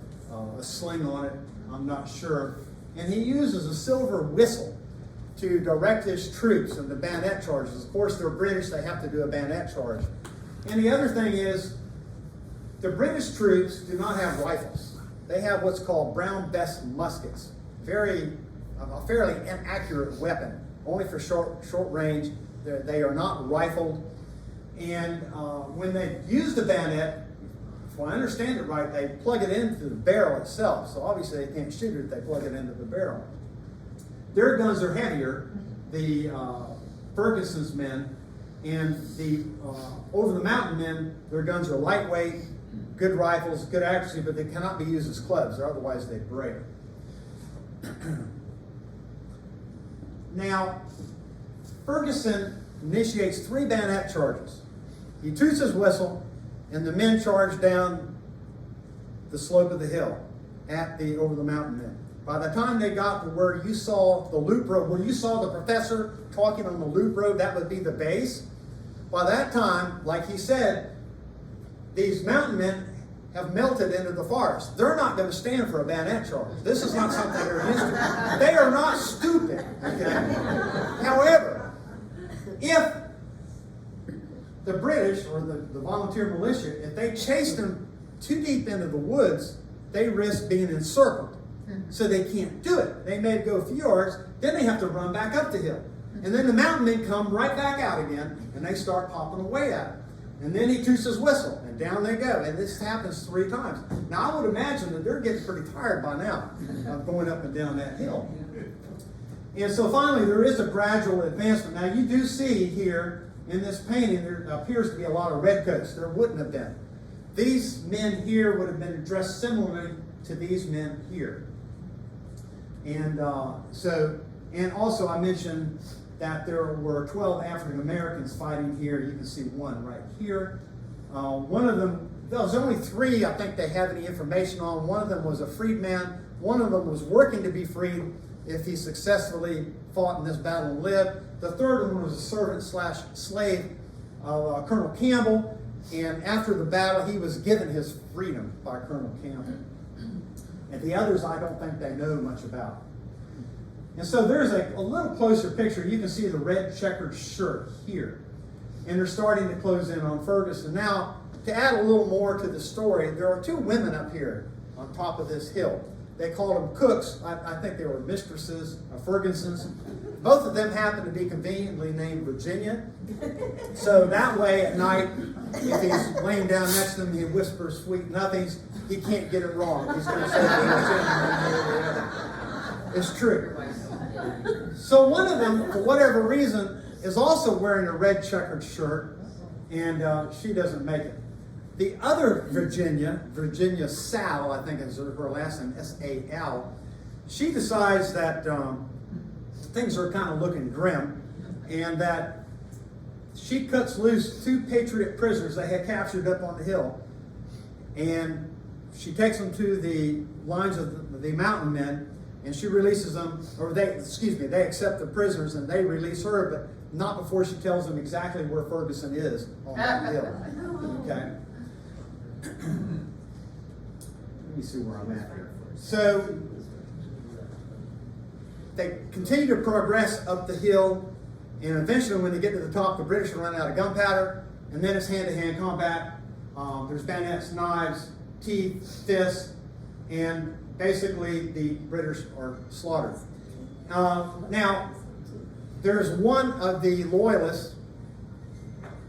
[SPEAKER 14] sling on it. I'm not sure. And he uses a silver whistle to direct his troops and the bayonet charges. Of course, they're British, they have to do a bayonet charge. And the other thing is, the British troops do not have rifles. They have what's called Brown Bess muskets. A fairly inaccurate weapon, only for short range. They are not rifled. And when they use the bayonet, if I understand it right, they plug it into the barrel itself. So obviously they can't shoot it if they plug it into the barrel. Their guns are heavier, the Ferguson's men, and the over the mountain men, their guns are lightweight, good rifles, good accuracy, but they cannot be used as clubs, or otherwise they break. Now, Ferguson initiates 3 bayonet charges. He toots his whistle, and the men charge down the slope of the hill over the mountain men. By the time they got to where you saw the loop road, where you saw the professor talking on the loop road, that would be the base. By that time, like he said, these mountain men have melted into the forest. They're not going to stand for a bayonet charge. This is not something they're used to. They are not stupid. Okay? However, if the British or the volunteer militia, if they chase them too deep into the woods, they risk being encircled. So they can't do it. They may go a few yards, then they have to run back up the hill. And then the mountain men come right back out again, and they start popping away at it. And then he toots his whistle, and down they go. And this happens 3 times. Now, I would imagine that they're getting pretty tired by now of going up and down that hill. And so finally, there is a gradual advancement. Now, you do see here in this painting, there appears to be a lot of redcoats. There wouldn't have been. These men here would have been dressed similarly to these men here. And and also I mentioned that there were 12 African Americans fighting here. You can see one right here. One of them, there was only 3 I think they have any information on. One of them was a freedman. One of them was working to be freed if he successfully fought in this battle and lived. The third one was a servant/slave of Colonel Campbell. And after the battle, he was given his freedom by Colonel Campbell. And the others, I don't think they know much about. And so there's a little closer picture. You can see the red checkered shirt here. And they're starting to close in on Ferguson. Now, to add a little more to the story, there are 2 women up here on top of this hill. They called them cooks. I think they were mistresses of Ferguson's. Both of them happen to be conveniently named Virginia. So that way at night, if he's laying down next to them, he whispers sweet nothings, he can't get it wrong. He's going to say Virginia. It's true. So one of them, for whatever reason, is also wearing a red checkered shirt, and she doesn't make it. The other Virginia Sal, I think is her last name, S-A-L, she decides that things are kind of looking grim, and that she cuts loose 2 Patriot prisoners they had captured up on the hill, and she takes them to the lines of the mountain men, and she releases them, or they accept the prisoners and they release her, but not before she tells them exactly where Ferguson is on that hill. Okay? Let me see where I'm at here. So they continue to progress up the hill, And eventually, when they get to the top, the British run out of gunpowder, and then it's hand-to-hand combat. There's bayonets, knives, teeth, fists, and basically the British are slaughtered. Now, there's one of the loyalists,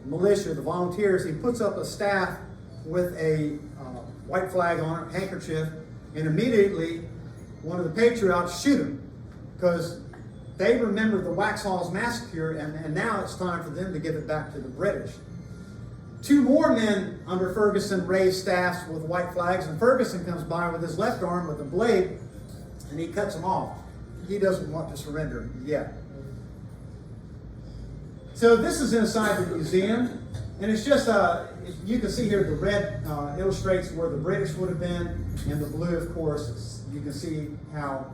[SPEAKER 14] militia, the volunteers, he puts up a staff with a white flag on it, handkerchief, and immediately one of the patriots shoot him because they remember the Waxhaws massacre, and now it's time for them to give it back to the British. 2 more men under Ferguson raise staffs with white flags, and Ferguson comes by with his left arm with a blade, and he cuts them off. He doesn't want to surrender yet. So this is inside the museum, and it's just, you can see here the red illustrates where the British would have been, and the blue, of course, you can see how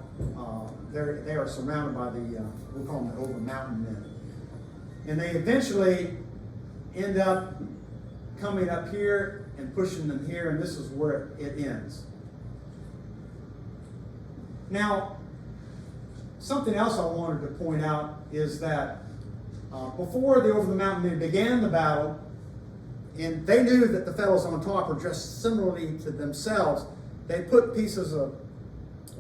[SPEAKER 14] they are surrounded by the, we'll call them the Over Mountain men. And they eventually end up coming up here and pushing them here, and this is where it ends. Now, something else I wanted to point out is that before the Over the Mountain men began the battle, and they knew that the fellows on top were dressed similarly to themselves, they put pieces of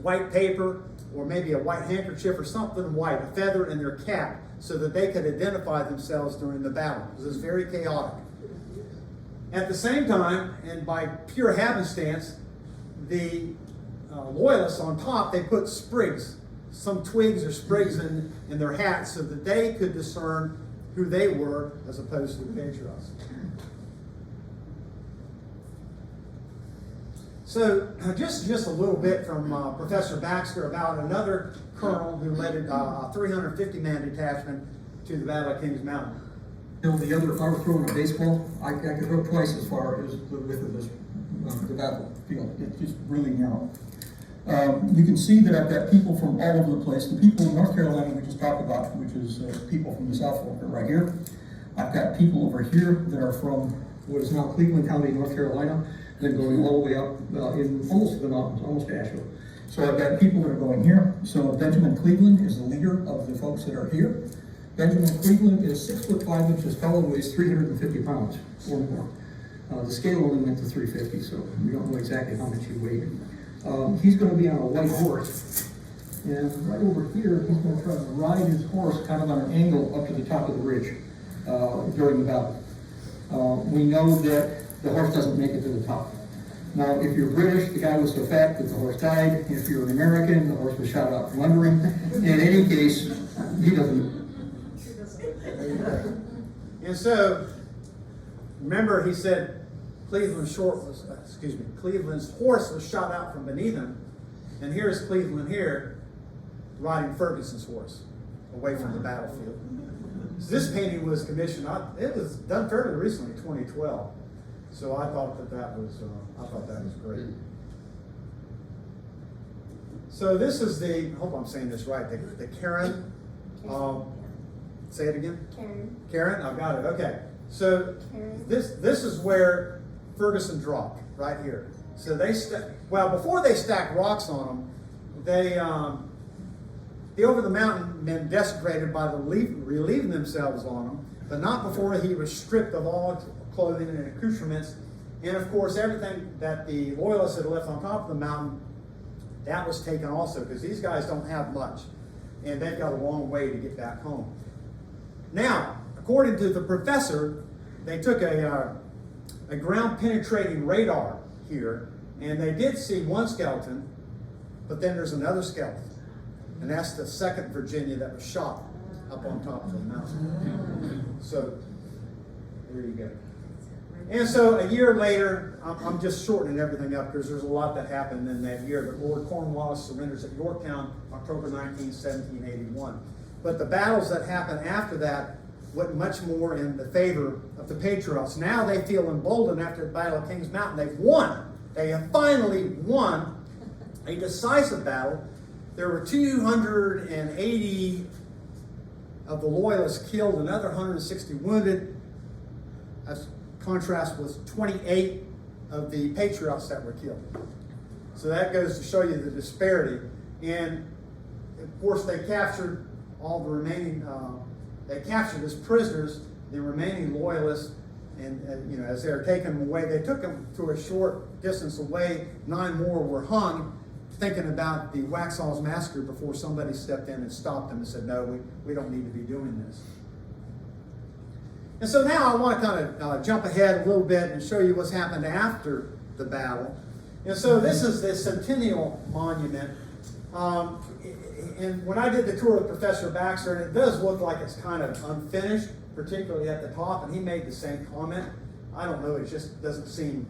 [SPEAKER 14] white paper or maybe a white handkerchief or something white, a feather in their cap, so that they could identify themselves during the battle. It was very chaotic. At the same time, and by pure happenstance, the loyalists on top, they put sprigs, some twigs or sprigs in their hats so that they could discern who they were as opposed to the patriots. So just a little bit from Professor Baxter about another colonel who led a 350-man detachment to the Battle of Kings Mountain.
[SPEAKER 16] You know, the other, if I were throwing a baseball, I could throw twice as far as the width of this, the battlefield. It's just really narrow. You can see that I've got people from all over the place. The people in North Carolina we just talked about, which is people from the South Fork, are right here. I've got people over here that are from what is now Cleveland County, North Carolina, then going all the way up in almost to the mountains, almost to Asheville. So I've got people that are going here. So Benjamin Cleveland is the leader of the folks that are here. Benjamin Cleveland is 6'5" tall and weighs 350 pounds or more. The scale only went to 350, so we don't know exactly how much he weighed. He's going to be on a white horse, and right over here, he's going to try to ride his horse kind of on an angle up to the top of the ridge during the battle. We know that the horse doesn't make it to the top. Now, if you're British, the guy was so fat that the horse died. If you're an American, the horse was shot out from under him. In any case, he doesn't.
[SPEAKER 14] And so, remember, he said Cleveland's horse was shot out from beneath him, and here's Cleveland here riding Ferguson's horse away from the battlefield. So this painting was commissioned. It was done fairly recently, 2012. So I thought that was great. So this is the, I hope I'm saying this right, the Karen. Say it again. Karen, I've got it. Okay. So this is where Ferguson dropped, right here. So they before they stacked rocks on them, the Over the Mountain men desecrated by relieving themselves on him, but not before he was stripped of all clothing and accoutrements. And of course, everything that the loyalists had left on top of the mountain, that was taken also, because these guys don't have much, and they've got a long way to get back home. Now, according to the professor, they took a ground-penetrating radar here, and they did see one skeleton, but then there's another skeleton. And that's the 2nd Virginia that was shot up on top of the mountain. So, there you go. And so a year later, I'm just shortening everything up because there's a lot that happened in that year. But Lord Cornwallis surrenders at Yorktown, October 19, 1781. But the battles that happened after that went much more in the favor of the Patriots. Now they feel emboldened after the Battle of Kings Mountain. They've won. They have finally won a decisive battle. There were 280 of the Loyalists killed, another 160 wounded. As contrast with 28 of the Patriots that were killed. So that goes to show you the disparity. And of course, they captured all the remaining. they captured as prisoners the remaining loyalists, and as they were taking them away, they took them to a short distance away. 9 more were hung, thinking about the Waxhaws massacre before somebody stepped in and stopped them and said, no, we don't need to be doing this. And so now I want to kind of jump ahead a little bit and show you what's happened after the battle. And so this is the Centennial Monument. And when I did the tour with Professor Baxter, and it does look like it's kind of unfinished, particularly at the top, and he made the same comment. I don't know, it just doesn't seem,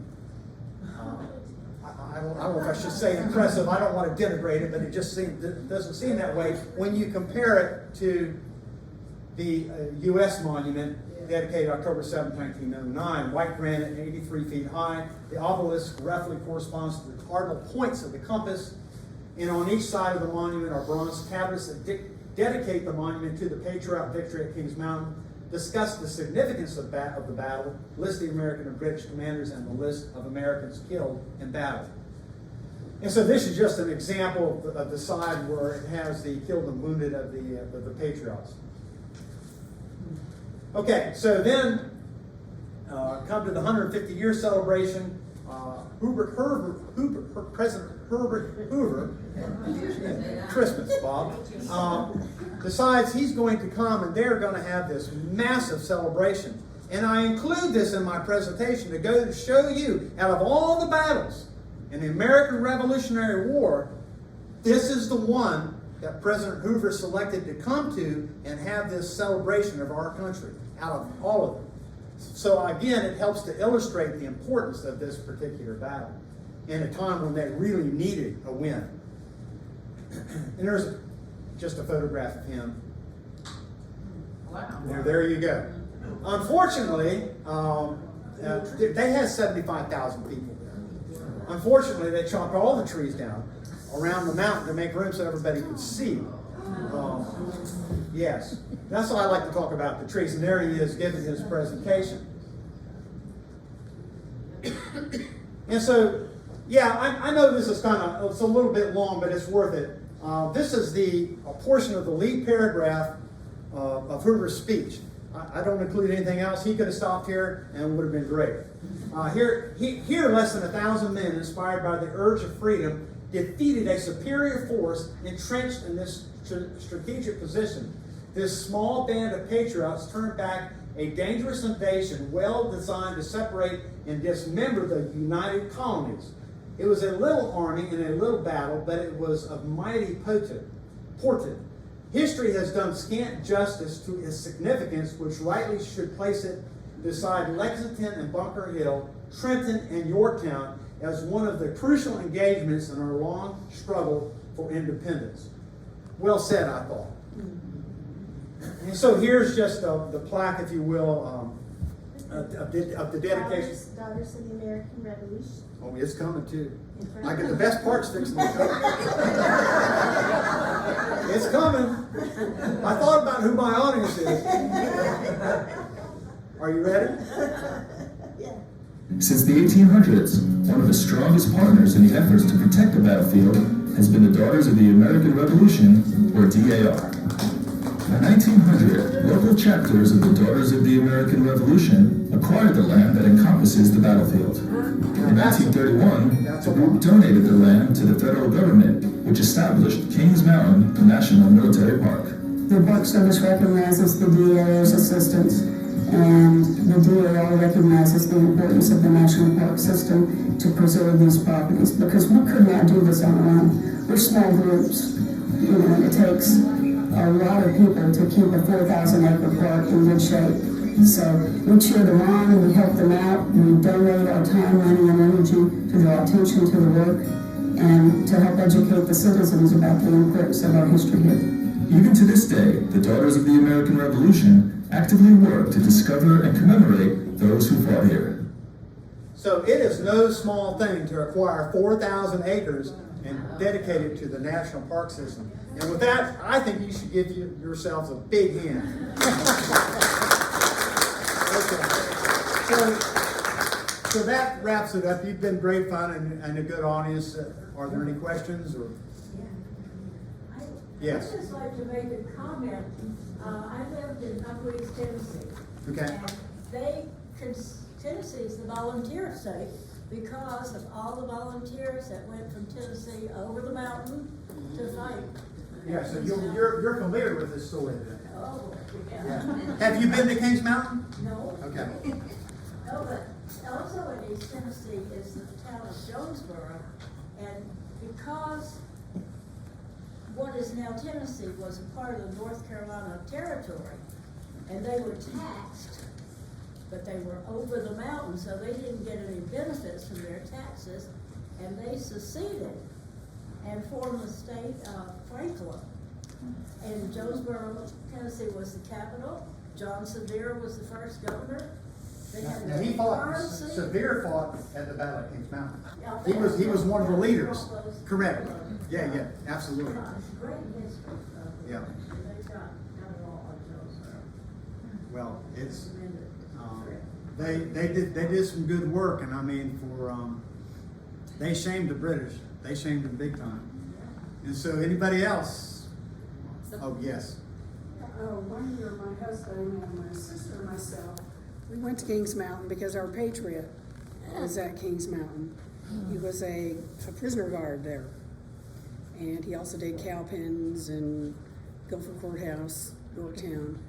[SPEAKER 14] I don't know if I should say impressive. I don't want to denigrate it, but it just doesn't seem that way when you compare it to the U.S. monument dedicated October 7, 1909. White granite, 83 feet high. The obelisk roughly corresponds to the cardinal points of the compass. And on each side of the monument are bronze tablets that dedicate the monument to the patriotic victory at Kings Mountain, discuss the significance of the battle, list the American and British commanders, and the list of Americans killed in battle. And so this is just an example of the side where it has the killed and wounded of the patriots. Okay, so then come to the 150-year celebration. President Herbert Hoover, Christmas, Bob, decides he's going to come, and they're going to have this massive celebration. And I include this in my presentation to go to show you, out of all the battles in the American Revolutionary War, this is the one that President Hoover selected to come to and have this celebration of our country, out of all of them. So again, it helps to illustrate the importance of this particular battle in a time when they really needed a win. And there's just a photograph of him. Wow. There you go. Unfortunately, they had 75,000 people there. Unfortunately, they chopped all the trees down around the mountain to make room so everybody could see. Yes, that's why I like to talk about the trees. And there he is giving his presentation. And so, yeah, I know this is it's a little bit long, but it's worth it. This is a portion of the lead paragraph of Hoover's speech. I don't include anything else. He could have stopped here and it would have been great. Here, less than 1,000 men, inspired by the urge of freedom, defeated a superior force entrenched in this strategic position. This small band of patriots turned back a dangerous invasion well designed to separate and dismember the united colonies. It was a little army in a little battle, but it was of mighty portent. History has done scant justice to its significance, which rightly should place it beside Lexington and Bunker Hill, Trenton and Yorktown as one of the crucial engagements in our long struggle for independence. Well said, I thought. And so here's just the plaque, if you will, of the dedication.
[SPEAKER 3] Daughters of the American Revolution.
[SPEAKER 14] Oh, it's coming too. I get the best parts fixing to come. It's coming. I thought about who my audience is. Are you ready?
[SPEAKER 3] Yeah.
[SPEAKER 15] Since the 1800s, one of the strongest partners in the efforts to protect the battlefield has been the Daughters of the American Revolution, or DAR. In 1900, local chapters of the Daughters of the American Revolution acquired the land that encompasses the battlefield. In 1931, the group donated the land to the federal government, which established Kings Mountain National Military Park.
[SPEAKER 17] The Park Service recognizes the DAR's assistance, and the DAR recognizes the importance of the National Park System to preserve these properties, because we could not do this on our own. We're small groups. It takes a lot of people to keep a 4,000-acre park in good shape. So we cheer them on and we help them out. We donate our time, money, and energy to draw attention to the work and to help educate the citizens about the importance of our history here.
[SPEAKER 15] Even to this day, the Daughters of the American Revolution actively work to discover and commemorate those who fought here.
[SPEAKER 14] So it is no small thing to acquire 4,000 acres and dedicate it to the National Park System. And with that, I think you should give yourselves a big hand. Okay. So that wraps it up. You've been great fun and a good audience. Are there any questions? Or Yes.
[SPEAKER 18] I'd just like to make a comment. I lived in Upper East Tennessee.
[SPEAKER 14] Okay.
[SPEAKER 18] And Tennessee is the volunteer state because of all the volunteers that went from Tennessee over the mountain to fight.
[SPEAKER 14] Yeah, so you're familiar with this story then?
[SPEAKER 18] Oh,
[SPEAKER 14] Yeah.
[SPEAKER 18] yeah.
[SPEAKER 14] Have you been to Kings Mountain?
[SPEAKER 18] No.
[SPEAKER 14] Okay.
[SPEAKER 18] No, but also in East Tennessee is the town of Jonesboro, and because what is now Tennessee was a part of the North Carolina territory, and they were taxed, but they were over the mountain, so they didn't get any benefits from their taxes, and they seceded and formed the state of Franklin. And Jonesboro, Tennessee was the capital. John Sevier was the first governor. They had
[SPEAKER 14] Now, he fought,
[SPEAKER 18] pharmacy.
[SPEAKER 14] Sevier fought at the Battle of Kings Mountain.
[SPEAKER 18] Yeah,
[SPEAKER 14] He was one of the leaders. Correct. Yeah, absolutely.
[SPEAKER 18] It's great history.
[SPEAKER 14] Yeah.
[SPEAKER 18] They got it all on Jonesboro.
[SPEAKER 14] Well, it's, they did some good work, and I mean, they shamed the British. They shamed them big time. And so, anybody else? Oh, yes.
[SPEAKER 2] One year, my husband and my sister and myself, we went to Kings Mountain because our patriot was at Kings Mountain. He was a prisoner guard there. And he also did cowpens and Guilford Courthouse, Yorktown.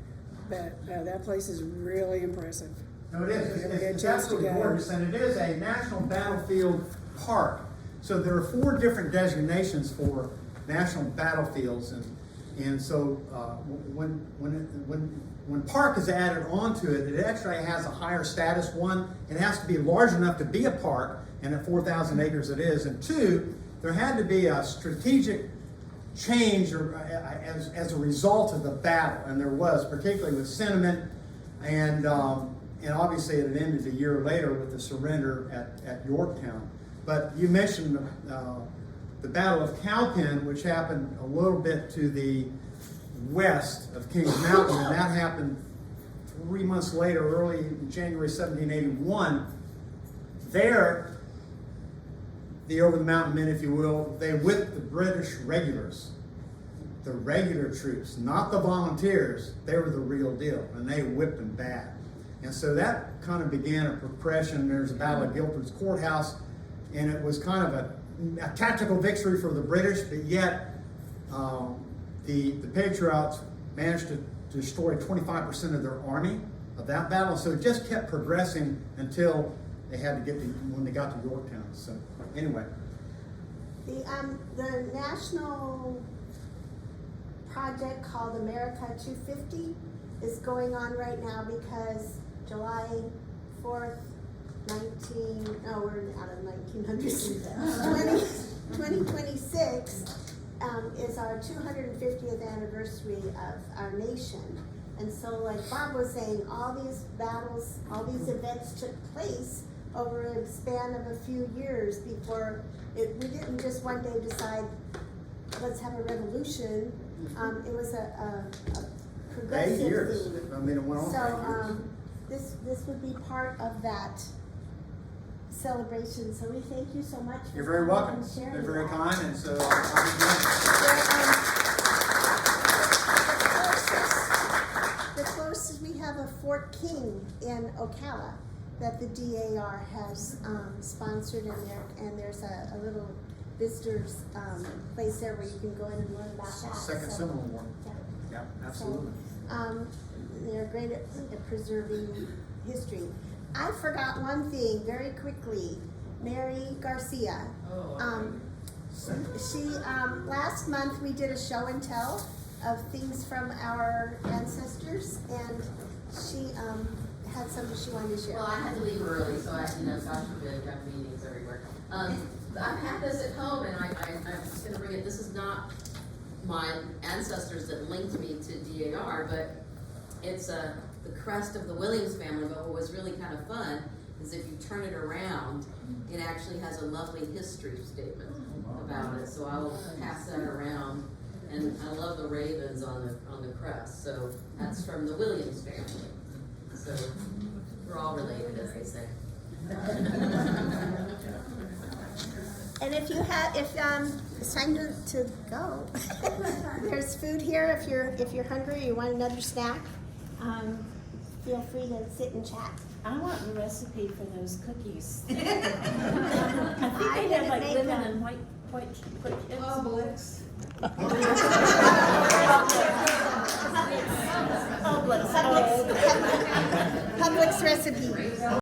[SPEAKER 2] But that place is really impressive.
[SPEAKER 14] No, it is.
[SPEAKER 2] If you get a
[SPEAKER 14] It's
[SPEAKER 2] chance to
[SPEAKER 14] absolutely
[SPEAKER 2] go.
[SPEAKER 14] gorgeous, and it is a national battlefield park. So there are 4 different designations for national battlefields, and so when park is added onto it, it actually has a higher status. 1, it has to be large enough to be a park, and at 4,000 acres it is. And 2, there had to be a strategic change as a result of the battle, and there was, particularly with sentiment, and obviously it had ended a year later with the surrender at Yorktown. But you mentioned the Battle of Cowpen, which happened a little bit to the west of Kings Mountain, and that happened 3 months later, early in January 1781. There, the over the mountain men, if you will, they whipped the British regulars, the regular troops, not the volunteers. They were the real deal, and they whipped them bad. And so that kind of began a progression. There's a battle at Guilford's Courthouse, and it was kind of a tactical victory for the British, but yet the Patriots managed to destroy 25% of their army of that battle. So it just kept progressing until they had to when they got to Yorktown. So anyway.
[SPEAKER 3] The national project called America 250 is going on right now because July 4th, we're out of 1900s. 2026 is our 250th anniversary of our nation. And so like Bob was saying, all these battles, all these events took place over a span of a few years before we didn't just one day decide, let's have a revolution. It was a progressive
[SPEAKER 14] 8 years.
[SPEAKER 3] thing.
[SPEAKER 14] I mean, it went on for 8 years.
[SPEAKER 3] This would be part of that celebration. So we thank you so much.
[SPEAKER 14] You're very welcome. They're very kind, and so
[SPEAKER 3] the closest we have a Fort King in Ocala that the DAR has sponsored, and there's a little visitors place there where you can go in and learn about that.
[SPEAKER 14] Second Seminole War. Yeah, absolutely.
[SPEAKER 3] So, they're great at preserving history. I forgot one thing very quickly. Mary Garcia. She last month we did a show and tell of things from our ancestors, and she had something she wanted to share.
[SPEAKER 19] Well, I had to leave early, so I, gosh forbid, got meetings everywhere. I've had this at home, and I'm just gonna bring it. This is not my ancestors that linked me to DAR, but it's the crest of the Williams family. But what was really kind of fun is if you turn it around, it actually has a lovely history statement about it. So I will pass that around, and I love the ravens on the crest. So that's from the Williams family. So we're all related, as they say.
[SPEAKER 3] And if it's time to go. There's food here if you're hungry, you want another snack. Feel free to sit and chat.
[SPEAKER 20] I want the recipe for those cookies. I think
[SPEAKER 3] I
[SPEAKER 20] they have
[SPEAKER 3] didn't
[SPEAKER 20] like
[SPEAKER 3] make
[SPEAKER 20] lemon
[SPEAKER 3] them.
[SPEAKER 20] and white chips.
[SPEAKER 3] Publix. Publix recipe.